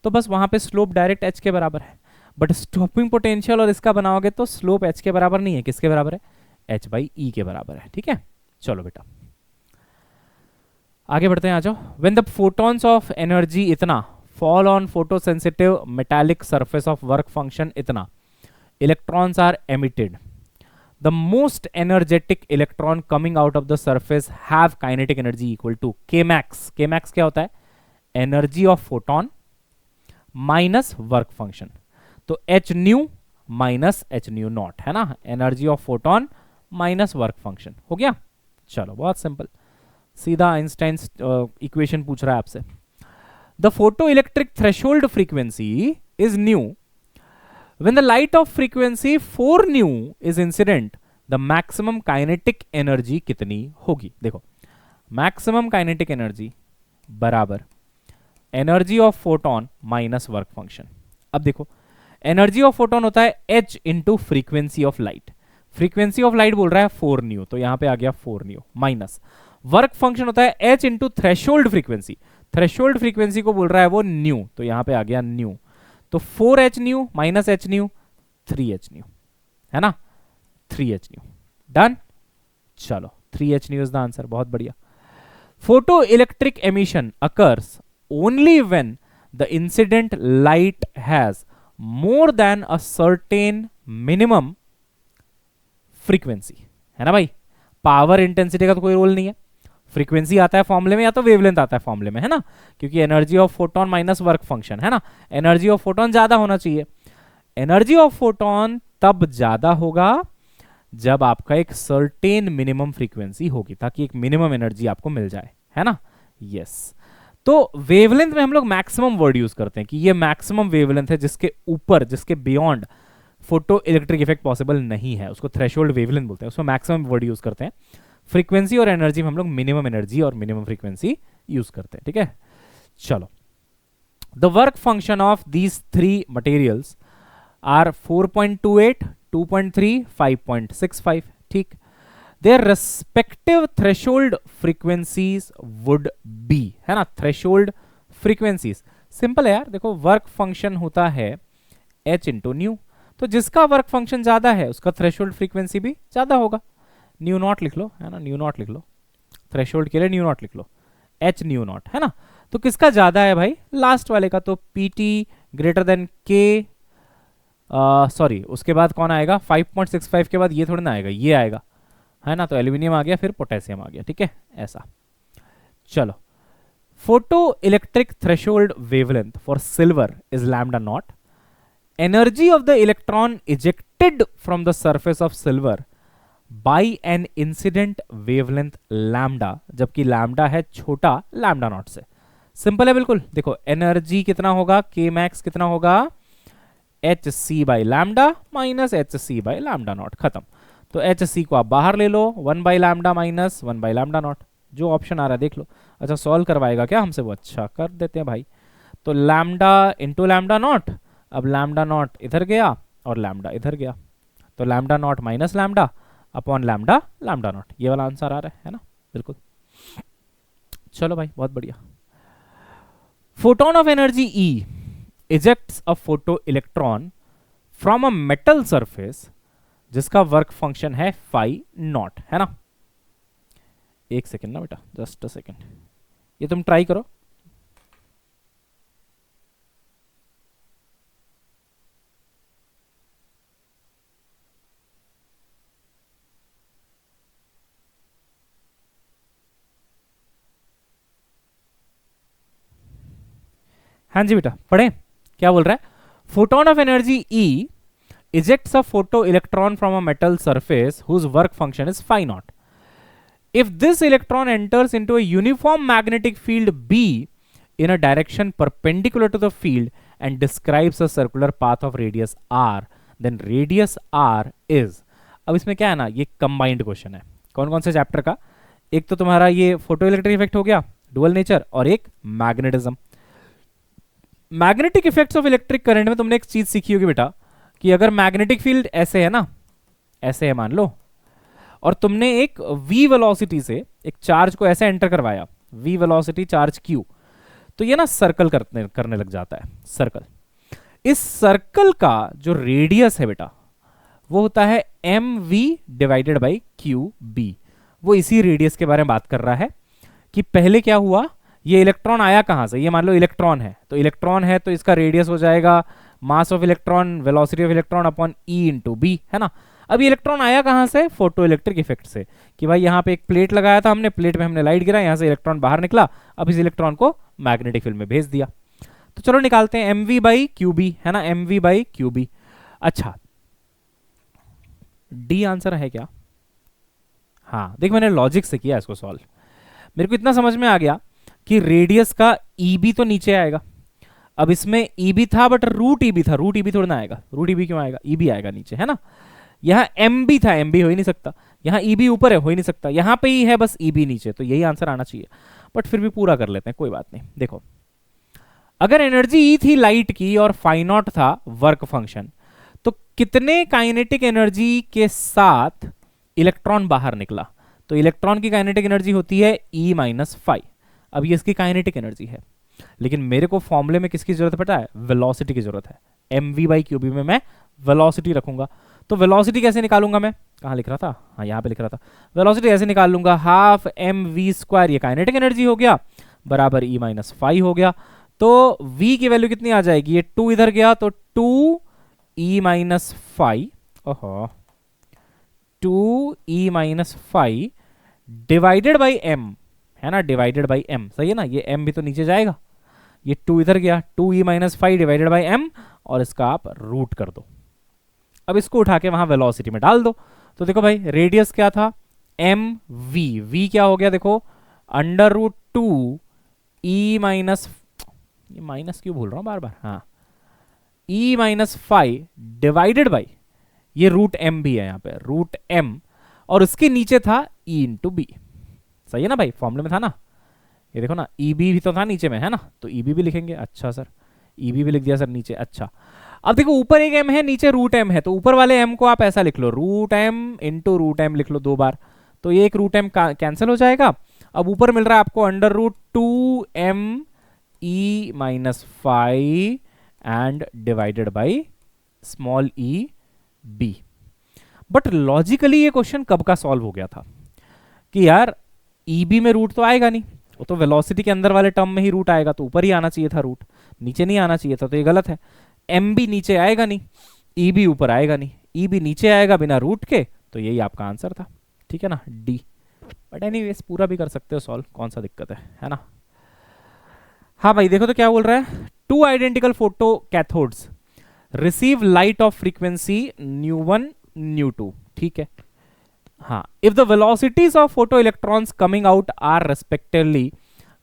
तो बस वहां पे स्लोप डायरेक्ट h के बराबर है। बट स्टॉपिंग पोटेंशियल और इसका बनाओगे तो स्लोप h के बराबर नहीं है, किसके बराबर है? h बाई ई के बराबर है, ठीक है। चलो बेटा आगे बढ़ते हैं, आ जाओ। When the photons of energy इतना fall on photosensitive metallic surface of work function itna, electrons are emitted. The most energetic electron coming out of the surface have kinetic energy equal to Kmax. Kmax क्या होता है? Energy of photon minus work function. तो h nu minus h nu naught, है ना, energy of photon minus work function। हो गया? चलो बहुत सिंपल, सीधा आइंस्टाइन इक्वेशन पूछ रहा है आपसे। The photoelectric threshold frequency is nu. When the light of frequency 4 nu is incident, the maximum kinetic energy कितनी होगी? देखो maximum kinetic energy बराबर energy of photon minus work function. अब देखो एनर्जी ऑफ फोटोन होता है h into frequency of light. Frequency of light बोल रहा है 4 न्यू, तो यहां पे आ गया 4 न्यू, माइनस वर्क फंक्शन होता है h into threshold frequency. Threshold frequency को बोल रहा है वो न्यू, तो यहां पे आ गया न्यू। तो 4h new minus h new 3h new, है ना, 3h न्यू। डन, चलो 3h new is the answer, बहुत बढ़िया। Photo electric emission occurs only when the incident light has more than a certain minimum frequency, है ना भाई। पावर इंटेंसिटी का तो कोई रोल नहीं है, फ्रीक्वेंसी आता है फॉर्मूले में या तो वेवलेंथ आता है फॉर्मूले में, है ना, क्योंकि energy of photon minus work function, है ना, एनर्जी ऑफ फोटोन ज्यादा होना चाहिए। एनर्जी ऑफ फोटोन तब ज्यादा होगा जब आपका एक सर्टेन मिनिमम फ्रीक्वेंसी होगी, ताकि एक मिनिमम एनर्जी आपको मिल जाए, है ना। यस, तो वेवलेंथ में हम लोग मैक्सिमम वर्ड यूज करते हैं कि ये मैक्सिमम वेवलेंथ है, जिसके ऊपर, जिसके beyond photo electric effect possible नहीं है, उसको थ्रेशोल्ड वेवलेंथ बोलते हैं, उसमें मैक्सिमम वर्ड यूज करते हैं। फ्रीक्वेंसी और एनर्जी में हम लोग मिनिमम एनर्जी और मिनिमम फ्रीक्वेंसी यूज करते हैं, ठीक है। चलो, the work function of these three materials are 4.28, 2.3, 5.65, ठीक। Their respective threshold frequencies would be, है ना, threshold frequencies सिंपल है यार। देखो वर्क फंक्शन होता है h इंटू न्यू, तो जिसका वर्क फंक्शन ज्यादा है उसका थ्रेशोल्ड फ्रीक्वेंसी भी ज्यादा होगा। न्यू नॉट लिख लो, है ना, न्यू नॉट लिख लो, थ्रेशोल्ड के लिए न्यू नॉट लिख लो, h न्यू नॉट, है ना। तो किसका ज्यादा है भाई, लास्ट वाले का। तो pt greater than k, sorry उसके बाद कौन आएगा, 5.65 के बाद ये थोड़ा ना आएगा, ये आएगा, है ना। तो एल्यूमिनियम आ गया, फिर पोटेशियम आ गया, ठीक है, ऐसा। चलो, photo electric threshold wavelength for silver is lambda naught. Energy of the electron ejected from the surface of silver by an incident wavelength lambda, जबकि लैम्डा है छोटा लैम्डा नॉट से। सिंपल है बिल्कुल। देखो एनर्जी कितना होगा, के मैक्स कितना होगा, H C by lambda minus H C by lambda naught, खत्म। तो एच सी को आप बाहर ले लो, 1 by lambda minus 1 by lambda naught, जो ऑप्शन आ रहा है देख लो। अच्छा सॉल्व करवाएगा क्या हमसे वो, अच्छा कर देते हैं भाई। तो लैम्डा इंटू लैम्डा नॉट, अब लैम्डा नॉट इधर गया और लैम्डा इधर गया, तो lambda naught minus lambda upon lambda lambda naught, ये वाला आंसर आ रहा है ना, बिल्कुल। चलो भाई बहुत बढ़िया। Photon of energy E ejects a photo electron from a metal surface जिसका वर्क फंक्शन है फाई नॉट, है ना। एक सेकेंड ना बेटा, जस्ट अ सेकेंड, ये तुम ट्राई करो। हाँ जी बेटा पढ़े, क्या बोल रहा है, photon of energy E ejects a photoelectron from a metal surface whose work function is phi naught. If this electron enters into a uniform magnetic field B in a direction perpendicular to the field and describes a circular path of radius r, then radius r is, अब इसमें क्या है ना, ये कंबाइंड क्वेश्चन है। कौन कौन से चैप्टर का, एक तो तुम्हारा ये फोटो इलेक्ट्रिक इफेक्ट हो गया, डुअल नेचर, और एक magnetism. Magnetic effects of electric current में तुमने एक चीज सीखी होगी बेटा, कि अगर मैग्नेटिक फील्ड ऐसे है ना, ऐसे है मान लो, और तुमने एक v वेलोसिटी से एक चार्ज को ऐसे एंटर करवाया, v वेलोसिटी चार्ज q, तो ये ना सर्कल करने लग जाता है, सर्कल। इस सर्कल का जो रेडियस है बेटा वो होता है mv डिवाइडेड बाई qb। वो इसी रेडियस के बारे में बात कर रहा है कि पहले क्या हुआ, ये इलेक्ट्रॉन आया कहां से, ये मान लो इलेक्ट्रॉन है, तो इलेक्ट्रॉन है तो इसका रेडियस हो जाएगा mass of electron velocity of electron upon E into B, है ना। अब ये इलेक्ट्रॉन आया कहां से, फोटो इलेक्ट्रिक इफेक्ट से, कि भाई यहाँ पे एक प्लेट लगाया था हमने, प्लेट में हमने लाइट गिरा, यहाँ से इलेक्ट्रॉन बाहर निकला, अब इस इलेक्ट्रॉन को मैग्नेटिक फील्ड में भेज दिया। तो चलो निकालते हैं M V by Q B, है ना, M V by Q B. अच्छा डी आंसर है क्या, हाँ देख मैंने लॉजिक से किया इसको सॉल्व, मेरे को इतना समझ में आ गया कि रेडियस का ई बी तो नीचे आएगा। अब इसमें ई बी था बट रूट ई बी था, रूट ई बी थोड़ा ना आएगा, रूट ई बी क्यों आएगा, ई बी आएगा नीचे, है ना। यहाँ एम बी था, एम बी हो ही नहीं सकता, यहाँ ई बी ऊपर है, हो ही नहीं सकता, यहाँ पे ही है बस ई बी नीचे, तो यही आंसर आना चाहिए। बट फिर भी पूरा कर लेते हैं, कोई बात नहीं। देखो अगर एनर्जी ई थी लाइट की और फाई नॉट था वर्क फंक्शन, तो कितने काइनेटिक एनर्जी के साथ इलेक्ट्रॉन बाहर निकला? तो इलेक्ट्रॉन की काइनेटिक एनर्जी होती है ई माइनस फाइव। अब ये इसकी काइनेटिक एनर्जी है, लेकिन मेरे को फॉर्मूले में किसकी जरूरत पता है? वेलोसिटी की जरूरत है। M V by Q B में मैं वेलोसिटी रखूंगा। तो वेलोसिटी कैसे निकालूंगा मैं? कहाँ लिख रहा था? हाँ, यहाँ पे लिख रहा था। वेलोसिटी ऐसे निकाल लूंगा, हाफ एम वी स्क्वायर, ये काइनेटिक एनर्जी हो गया, बराबर ई माइनस फाइव हो गया। तो v की वैल्यू कितनी आ जाएगी? ये 2 इधर गया तो 2 e माइनस फाइव, ओहो, 2 e minus five divided by m, है ना, डिवाइडेड बाई m, सही है ना। ये m भी तो नीचे जाएगा, ये 2 इधर गया, 2 e minus five divided by m, और इसका आप रूट कर दो। अब इसको उठा के वहां वेलोसिटी में डाल दो। तो देखो भाई, रेडियस क्या था? एम वी, v क्या हो गया देखो, अंडर रूट 2 e माइनस, ये माइनस क्यों भूल रहा हूं बार बार, हाँ, e minus five divided by, ये रूट एम भी है यहाँ पे, रूट एम, और उसके नीचे था e इंटू बी। सही है ना भाई, फॉर्मूले में था ना, ये देखो ना, ई बी भी तो था नीचे में, है ना, तो ई बी भी लिखेंगे। अच्छा सर, ई बी भी लिख दिया सर नीचे। अच्छा, अब देखो ऊपर एक एम है, नीचे रूट एम है, तो ऊपर वाले एम को आप ऐसा लिख लो, root M into root M लिख लो 2 बार, तो ये एक रूट एम कैंसिल हो जाएगा। अब ऊपर मिल रहा है आपको under root 2 M e minus five and divided by small E B. But logically ये क्वेश्चन कब का सॉल्व हो गया था कि यार ई बी में रूट तो आएगा नहीं, वो तो वेलोसिटी के अंदर वाले टर्म में ही रूट आएगा, तो ऊपर ही आना चाहिए था रूट, नीचे नहीं आना चाहिए था, तो ये गलत है। एम भी नीचे आएगा नहीं, ई भी ऊपर आएगा नहीं, ई भी नीचे आएगा बिना रूट के, तो यही आपका आंसर था। ठीक है ना, डी। बट एनीवेज पूरा भी कर सकते हो सॉल्व, कौन सा दिक्कत है ना। हाँ भाई देखो तो क्या बोल रहा है, 2 identical photo cathodes receive light of frequency nu one nu two. ठीक है, हाँ, if the velocities of photo electrons coming out are respectively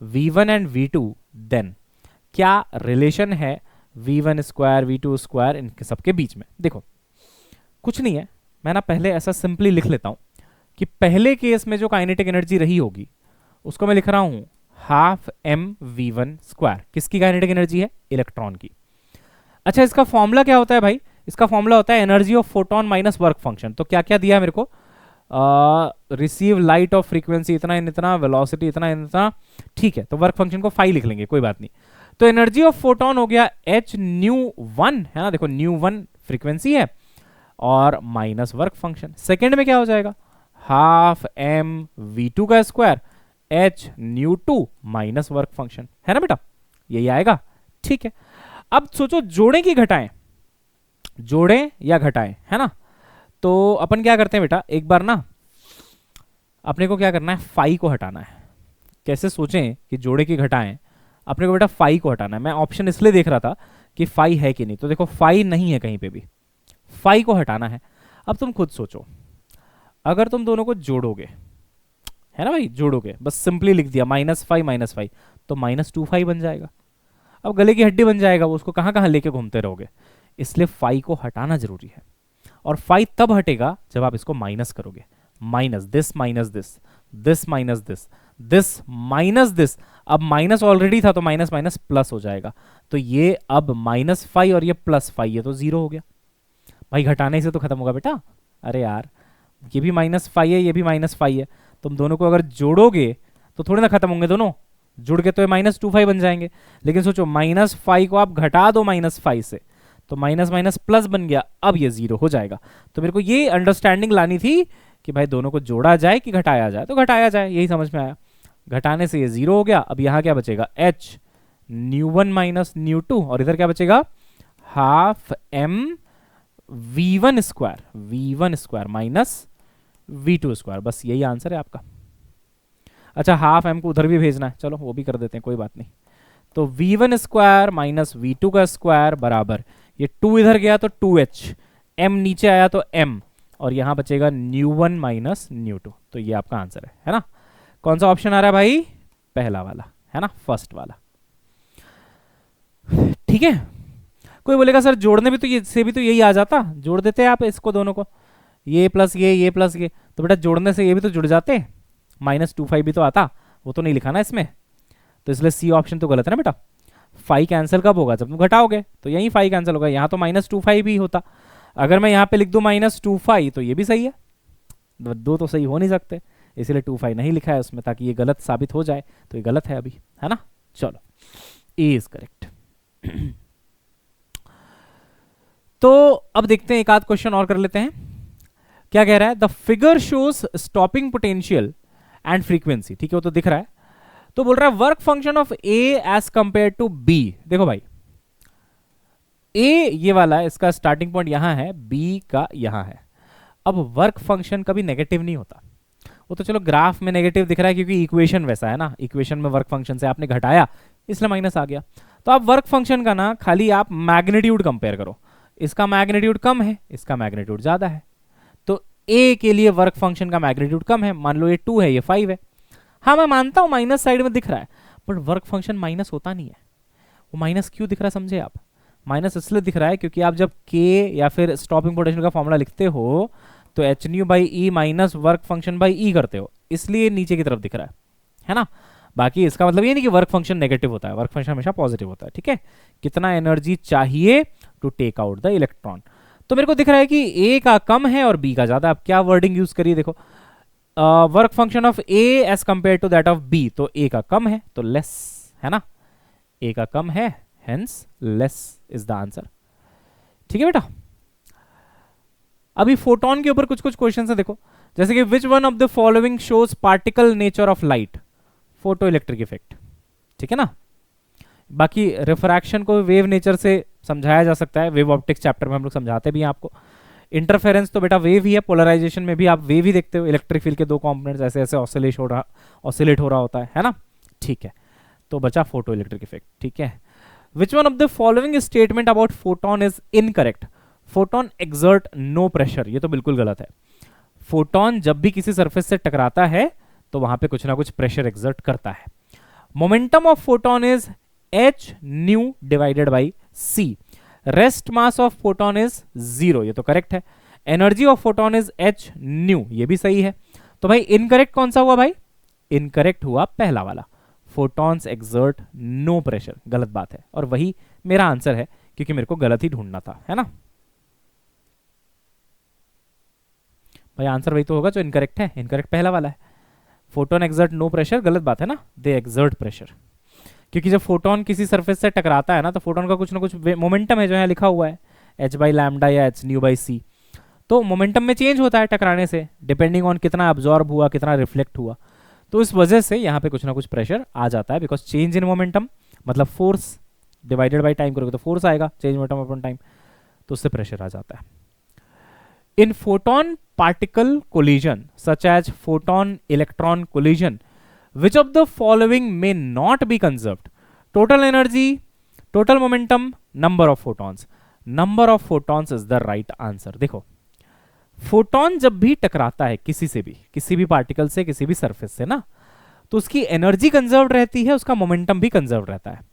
v1 and v2, then क्या रिलेशन है v1 स्क्वायर v2 स्क्वायर इनके सबके बीच में? देखो कुछ नहीं है, मैं ना पहले ऐसा सिंपली लिख लेता हूं कि पहले केस में जो काइनेटिक एनर्जी रही होगी उसको मैं लिख रहा हूं half M V one square. किसकी काइनेटिक एनर्जी है? इलेक्ट्रॉन की। अच्छा, इसका फॉर्मूला क्या होता है भाई? इसका फॉर्मूला होता है energy of photon minus work function. तो क्या क्या दिया है मेरे को? रिसीव लाइट ऑफ फ्रीक्वेंसी इतना इतना, वेलोसिटी इतना इतना, ठीक है, तो वर्क फंक्शन को फाइव लिख लेंगे, कोई बात नहीं। तो एनर्जी ऑफ फोटोन हो गया एच न्यू वन, है ना, देखो न्यू वन फ्रीक्वेंसी है और माइनस वर्क फंक्शन। सेकेंड में क्या हो जाएगा? हाफ एम वी टू का square H nu two minus work function, है ना बेटा, यही आएगा। ठीक है, अब सोचो जोड़ें कि घटाएं, जोड़ें या घटाएं, है ना। तो अपन क्या करते हैं बेटा, एक बार ना अपने को क्या करना है, फाई को हटाना है। कैसे सोचें कि जोड़े की घटाएं? अपने को बेटा फाई को हटाना है। मैं ऑप्शन इसलिए देख रहा था कि फाई है कि नहीं, तो देखो फाई नहीं है कहीं पे भी, फाई को हटाना है। अब तुम खुद सोचो, अगर तुम दोनों को जोड़ोगे, है ना भाई, जोड़ोगे, बस सिंपली लिख दिया माइनस फाइव, तो माइनस 2 फाइव बन जाएगा। अब गले की हड्डी बन जाएगा वो, उसको कहाँ कहाँ लेके घूमते रहोगे, इसलिए फाई को हटाना जरूरी है। और फाई तब हटेगा जब आप इसको माइनस करोगे, minus this minus this, this minus this, this minus this. अब माइनस ऑलरेडी था तो माइनस माइनस प्लस हो जाएगा, तो ये अब माइनस फाइव और ये प्लस फाइव, ये तो जीरो हो गया भाई, घटाने से तो खत्म होगा बेटा। अरे यार, ये भी माइनस फाइव है, ये भी माइनस फाइव है, तुम दोनों को अगर जोड़ोगे तो थोड़े ना खत्म होंगे दोनों, जुड़ के तो ये माइनस 2 फाइव बन जाएंगे। लेकिन सोचो माइनस फाइव को आप घटा दो माइनस फाइव से, तो माइनस माइनस प्लस बन गया, अब ये जीरो हो जाएगा। तो मेरे को ये अंडरस्टैंडिंग लानी थी कि भाई दोनों को जोड़ा जाए कि घटाया जाए, तो घटाया जाए, यही समझ में आया। घटाने से ये जीरो हो गया। अब यहाँ क्या बचेगा? H nu one minus nu two, और इधर क्या बचेगा? Half M V one square minus V two square, बस यही आंसर है आपका। अच्छा, हाफ एम को उधर भी भेजना है, चलो वो भी कर देते हैं, कोई बात नहीं। तो V one square minus V two का स्क्वायर बराबर, ये 2 इधर गया तो 2h, m नीचे आया तो m, और यहां बचेगा nu one minus nu two. तो ये आपका आंसर है ना। कौन सा ऑप्शन आ रहा है भाई? पहला वाला, है ना, फर्स्ट वाला। ठीक है, कोई बोलेगा सर जोड़ने भी तो ये से भी तो यही आ जाता, जोड़ देते आप इसको दोनों को, ये प्लस ये प्लस ये, तो बेटा जोड़ने से ये भी तो जुड़ जाते, माइनस 2 फाइव भी तो आता, वो तो नहीं लिखा ना इसमें, तो इसलिए सी ऑप्शन तो गलत है ना बेटा। फाई कैंसिल कब होगा, जब तुम घटाओगे, तो यही फाई कैंसिल होगा। यहाँ तो -2 फाई भी होता, अगर मैं यहाँ पे लिख दूँ -2 फाई तो ये भी सही है, दो तो सही हो नहीं सकते, इसीलिए 2 फाई नहीं लिखा है उसमें, ताकि ये गलत साबित हो जाए, तो ये गलत है अभी, है ना। चलो, ए इज करेक्ट। तो अब देखते हैं, एक आध क्वेश्चन और कर लेते हैं। क्या कह रहा है, the figure shows stopping potential and frequency, ठीक है वो तो दिख रहा है। तो बोल रहा है work function of A as compare to B. देखो भाई, ए ये वाला है, इसका स्टार्टिंग पॉइंट यहां है, बी का यहां है। अब वर्क फंक्शन कभी नेगेटिव नहीं होता, वो तो चलो ग्राफ में नेगेटिव दिख रहा है क्योंकि इक्वेशन वैसा है ना, इक्वेशन में वर्क फंक्शन से आपने घटाया इसलिए माइनस आ गया। तो आप वर्क फंक्शन का ना खाली आप मैग्नीट्यूड कंपेयर करो, इसका मैग्नीट्यूड कम है, इसका मैग्नीट्यूड ज्यादा है, तो ए के लिए वर्क फंक्शन का मैग्नीट्यूड कम है, मान लो ये 2 है ये 5 है। हाँ मैं मानता हूं माइनस साइड में दिख रहा है, बट वर्क फंक्शन माइनस होता नहीं है। वो माइनस क्यों दिख रहा है समझे आप, माइनस इसलिए दिख रहा है क्योंकि आप जब के या फिर स्टॉपिंग पोटेंशियल का फॉर्मूला लिखते हो तो H nu by E minus work function by E करते हो, इसलिए नीचे की तरफ दिख रहा है ना। बाकी इसका मतलब ये नहीं कि वर्क फंक्शन नेगेटिव होता है, वर्क फंक्शन हमेशा पॉजिटिव होता है, ठीक है। कितना एनर्जी चाहिए to take out the electron, तो मेरे को दिख रहा है कि ए का कम है और बी का ज्यादा। अब क्या वर्डिंग यूज करिए, देखो work function of A as compare to that of B, तो ए का कम है तो लेस है ना, ए का कम है, hence less is the answer, ठीक है बेटा। अभी फोटोन के ऊपर कुछ कुछ क्वेश्चन है, देखो जैसे कि विच one of the following shows particle nature of light, photo electric effect, ठीक है ना। बाकी रिफ्रैक्शन को वेव नेचर से समझाया जा सकता है, वेव ऑप्टिक्स चैप्टर में हम लोग समझाते भी हैं आपको। इंटरफेरेंस तो बेटा वेव ही है, पोलराइजेशन में भी आप वेव ही देखते हो, इलेक्ट्रिक फील्ड के दो कंपोनेंट्स ऐसे ऐसे ऑसिलेट हो रहा होता है ना, ठीक है। तो बचा फोटो इलेक्ट्रिक इफेक्ट, ठीक है। Which one of the following statement about photon is incorrect, photon exert no pressure, ये तो बिल्कुल गलत है। फोटोन जब भी किसी सरफेस से टकराता है तो वहां पे कुछ ना कुछ प्रेशर एक्सर्ट करता है। Momentum of photon is H nu divided by C, rest mass of photon is 0, ये तो करेक्ट है। Energy of photon is H nu, ये भी सही है। तो भाई इनकरेक्ट कौन सा हुआ भाई, इनकरेक्ट हुआ पहला वाला, फोटॉन्स एक्सर्ट नो प्रेशर, गलत बात है, और वही मेरा आंसर है क्योंकि मेरे को गलत ही ढूंढना था, है ना भाई। आंसर वही तो होगा जो इनकरेक्ट है, इनकरेक्ट पहला वाला है। फोटोन एक्सर्ट नो प्रेशर गलत बात है ना, दे एक्सर्ट प्रेशर, क्योंकि जब फोटोन किसी सरफेस से टकराता है ना तो फोटोन का कुछ ना कुछ मोमेंटम है जो यहाँ लिखा हुआ है, एच बाई लैम्डा या एच न्यू बाई सी, तो मोमेंटम में चेंज होता है टकराने से, डिपेंडिंग ऑन कितना अब्जॉर्ब हुआ कितना रिफ्लेक्ट हुआ, तो इस वजह से यहाँ पे कुछ ना कुछ प्रेशर आ जाता है, बिकॉज चेंज इन मोमेंटम मतलब फोर्स डिवाइडेड बाई टाइम करोगे तो फोर्स आएगा, चेंज मोमेंटम अपॉन टाइम, तो उससे प्रेशर आ जाता है। In photon particle collision such as photon electron collision, which of the following may not be conserved, total energy, total momentum, number of photons, number of photons is the right answer। देखो फोटोन जब भी टकराता है किसी से भी, किसी भी पार्टिकल से, किसी भी सरफेस से ना, तो उसकी एनर्जी कंजर्व्ड रहती है, उसका मोमेंटम भी कंजर्व्ड रहता है।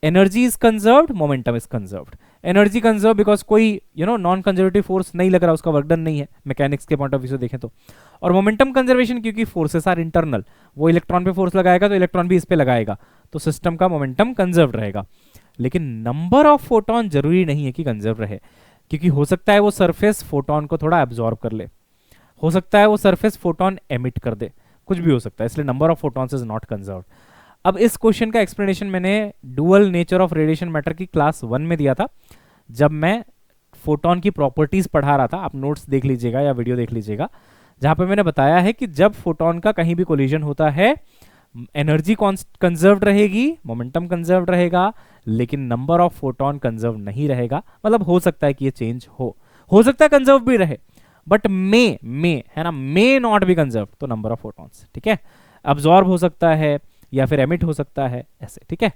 Energy is conserved, momentum is conserved. Energy conserve because कोई नॉन कंजर्वेटिव फोर्स नहीं लग रहा, उसका वर्क डन नहीं है मैकेनिक्स के पॉइंट ऑफ व्यू से देखें तो। और मोमेंटम कंजर्वेशन क्योंकि फोर्सेस आर इंटरनल, वो इलेक्ट्रॉन पे फोर्स लगाएगा तो इलेक्ट्रॉन भी इस पे लगाएगा, तो सिस्टम का मोमेंटम कंजर्व रहेगा। लेकिन नंबर ऑफ फोटोन जरूरी नहीं है कि कंजर्व रहे, क्योंकि हो सकता है वो सरफेस फोटोन को थोड़ा एब्जॉर्ब कर ले, हो सकता है वो सरफेस फोटोन एमिट कर दे, कुछ भी हो सकता है, इसलिए number of photons is not conserved. अब इस क्वेश्चन का एक्सप्लेनेशन मैंने dual nature of radiation matter की क्लास 1 में दिया था, जब मैं फोटोन की प्रॉपर्टीज पढ़ा रहा था, आप नोट्स देख लीजिएगा या वीडियो देख लीजिएगा, जहां पे मैंने बताया है कि जब फोटोन का कहीं भी कोलिजन होता है एनर्जी कंजर्व्ड रहेगी, मोमेंटम कंजर्व्ड रहेगा, लेकिन नंबर ऑफ फोटोन कंजर्व नहीं रहेगा। मतलब हो सकता है कि ये चेंज हो सकता है कंजर्व भी रहे, बट मे है ना, मे नॉट बी कंजर्व, तो नंबर ऑफ फोटॉन्स, ठीक है, अब्जॉर्ब हो सकता है या फिर एमिट हो सकता है ऐसे, ठीक है।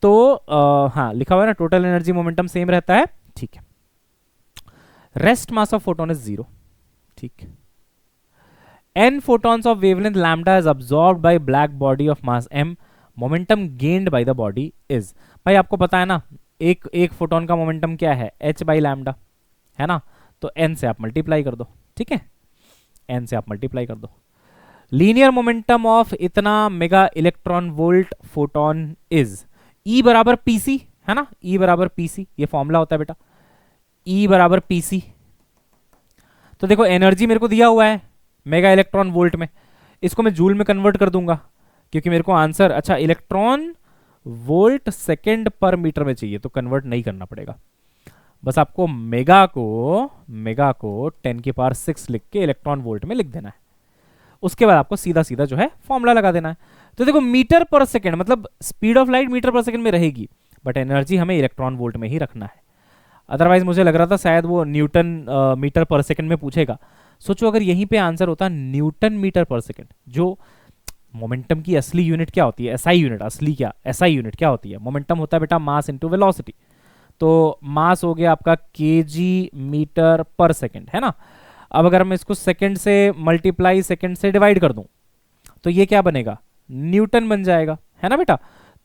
तो हाँ लिखा हुआ है ना, टोटल एनर्जी मोमेंटम सेम रहता है, ठीक है। Rest mass of photon is 0, ठीक। n photons of wavelength lambda is absorbed by black body of mass m, momentum gained by the body is, भाई आपको पता है ना एक फोटोन का मोमेंटम क्या है, h बाई लैम्डा है ना, तो n से आप मल्टीप्लाई कर दो, ठीक है, n से आप मल्टीप्लाई कर दो। लीनियर मोमेंटम ऑफ इतना mega electron volt photon is, E बराबर पीसी, है ना, E बराबर पीसी, ये फॉर्मूला होता है बेटा, E बराबर पीसी। तो देखो एनर्जी मेरे को दिया हुआ है मेगा इलेक्ट्रॉन वोल्ट में, इसको मैं जूल में कन्वर्ट कर दूंगा क्योंकि मेरे को आंसर, अच्छा इलेक्ट्रॉन वोल्ट सेकेंड पर मीटर में चाहिए, तो कन्वर्ट नहीं करना पड़ेगा, बस आपको मेगा को 10 की पावर 6 लिख के इलेक्ट्रॉन वोल्ट में लिख देना है। उसके बाद आपको सीधा सीधा जो है फॉर्मूला लगा देना है। तो देखो मीटर पर सेकेंड मतलब स्पीड ऑफ लाइट मीटर पर सेकेंड में रहेगी, बट एनर्जी हमें इलेक्ट्रॉन वोल्ट में ही रखना है। अदरवाइज मुझे लग रहा था शायद वो न्यूटन मीटर पर सेकेंड में पूछेगा। सोचो अगर यहीं पे आंसर होता न्यूटन मीटर पर सेकेंड, जो मोमेंटम की असली यूनिट क्या होती है, एसआई यूनिट, असली क्या एसआई यूनिट क्या होती है, मोमेंटम होता है बेटा मास इनटू वेलोसिटी। तो मास हो गया आपका केजी मीटर पर सेकेंड, है ना। अब अगर मैं इसको सेकेंड से मल्टीप्लाई सेकेंड से डिवाइड कर दूं तो ये क्या बनेगा, न्यूटन बन जाएगा, है ना बेटा।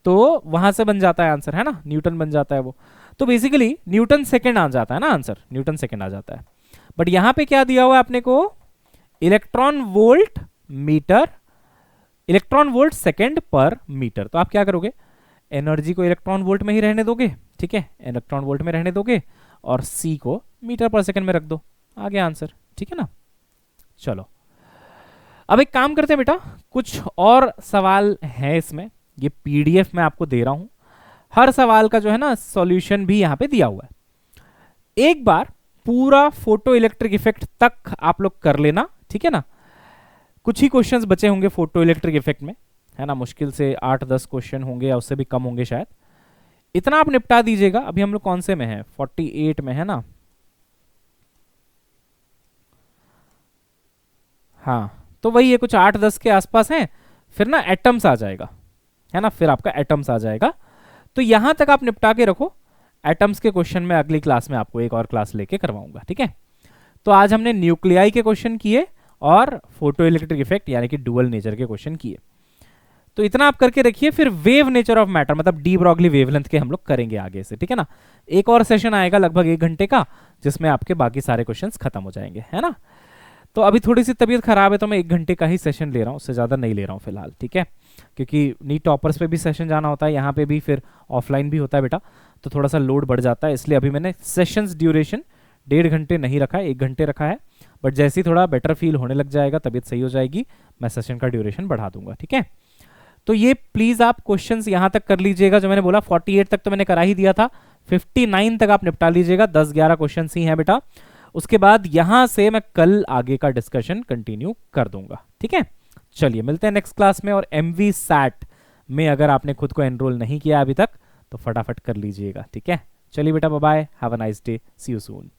तो वहां से बन जाता है आंसर, है ना, न्यूटन बन जाता है वो। तो बेसिकली न्यूटन सेकेंड आ जाता है ना आंसर, न्यूटन सेकेंड आ जाता है। बट यहां पे क्या दिया हुआ है अपने को, electron volt meter, electron volt second पर मीटर। तो आप क्या करोगे, एनर्जी को इलेक्ट्रॉन वोल्ट में ही रहने दोगे, ठीक है, इलेक्ट्रॉन वोल्ट में रहने दोगे, और सी को मीटर पर सेकेंड में रख दो, आ गया आंसर, ठीक है ना। चलो अब एक काम करते हैं बेटा, कुछ और सवाल है इसमें, ये पीडीएफ मैं आपको दे रहा हूं, हर सवाल का जो है ना सॉल्यूशन भी यहां पे दिया हुआ है। एक बार पूरा फोटो इलेक्ट्रिक इफेक्ट तक आप लोग कर लेना, ठीक है ना। कुछ ही क्वेश्चंस बचे होंगे फोटो इलेक्ट्रिक इफेक्ट में, है ना, मुश्किल से 8-10 क्वेश्चन होंगे या उससे भी कम होंगे शायद। इतना आप निपटा दीजिएगा। अभी हम लोग कौन से में हैं, 48 में है ना, हाँ, तो वही है, कुछ 8-10 के आसपास हैं, फिर ना एटम्स आ जाएगा, है ना, फिर आपका एटम्स आ जाएगा। तो यहां तक आप निपटा के रखो, एटम्स के क्वेश्चन में अगली क्लास में आपको एक और क्लास लेके करवाऊंगा, ठीक है। तो आज हमने न्यूक्लियाई के क्वेश्चन किए और फोटो इलेक्ट्रिक इफेक्ट यानी कि डुअल नेचर के क्वेश्चन किए। तो इतना आप करके रखिए, फिर वेव नेचर ऑफ मैटर मतलब डी ब्रॉगली वेवलेंथ के हम लोग करेंगे आगे से, ठीक है ना। एक और सेशन आएगा लगभग 1 घंटे का, जिसमें आपके बाकी सारे क्वेश्चंस खत्म हो जाएंगे, है ना। तो अभी थोड़ी सी तबीयत खराब है तो मैं 1 घंटे का ही सेशन ले रहा हूँ, उससे ज़्यादा नहीं ले रहा हूँ फिलहाल, ठीक है, क्योंकि नीट टॉपर्स पे भी सेशन जाना होता है, यहाँ पे भी फिर ऑफलाइन भी होता है बेटा, तो थोड़ा सा लोड बढ़ जाता है, इसलिए अभी मैंने सेशंस ड्यूरेशन 1.5 घंटे नहीं रखा है, 1 घंटे रखा है। बट जैसे ही थोड़ा बेटर फील होने लग जाएगा, तबीयत सही हो जाएगी, मैं सेशन का ड्यूरेशन बढ़ा दूंगा, ठीक है। तो ये प्लीज आप क्वेश्चंस यहां तक कर लीजिएगा, जो मैंने बोला 48 तक तो मैंने करा ही दिया था, 59 तक आप निपटा लीजिएगा, 10-11 क्वेश्चन ही हैं बेटा। उसके बाद यहां से मैं कल आगे का डिस्कशन कंटिन्यू कर दूंगा, ठीक है। चलिए मिलते हैं नेक्स्ट क्लास में, और एमवी सैट में अगर आपने खुद को एनरोल नहीं किया अभी तक तो फटाफट कर लीजिएगा, ठीक है। चलिए बेटा, bye bye, have a nice day, see you soon.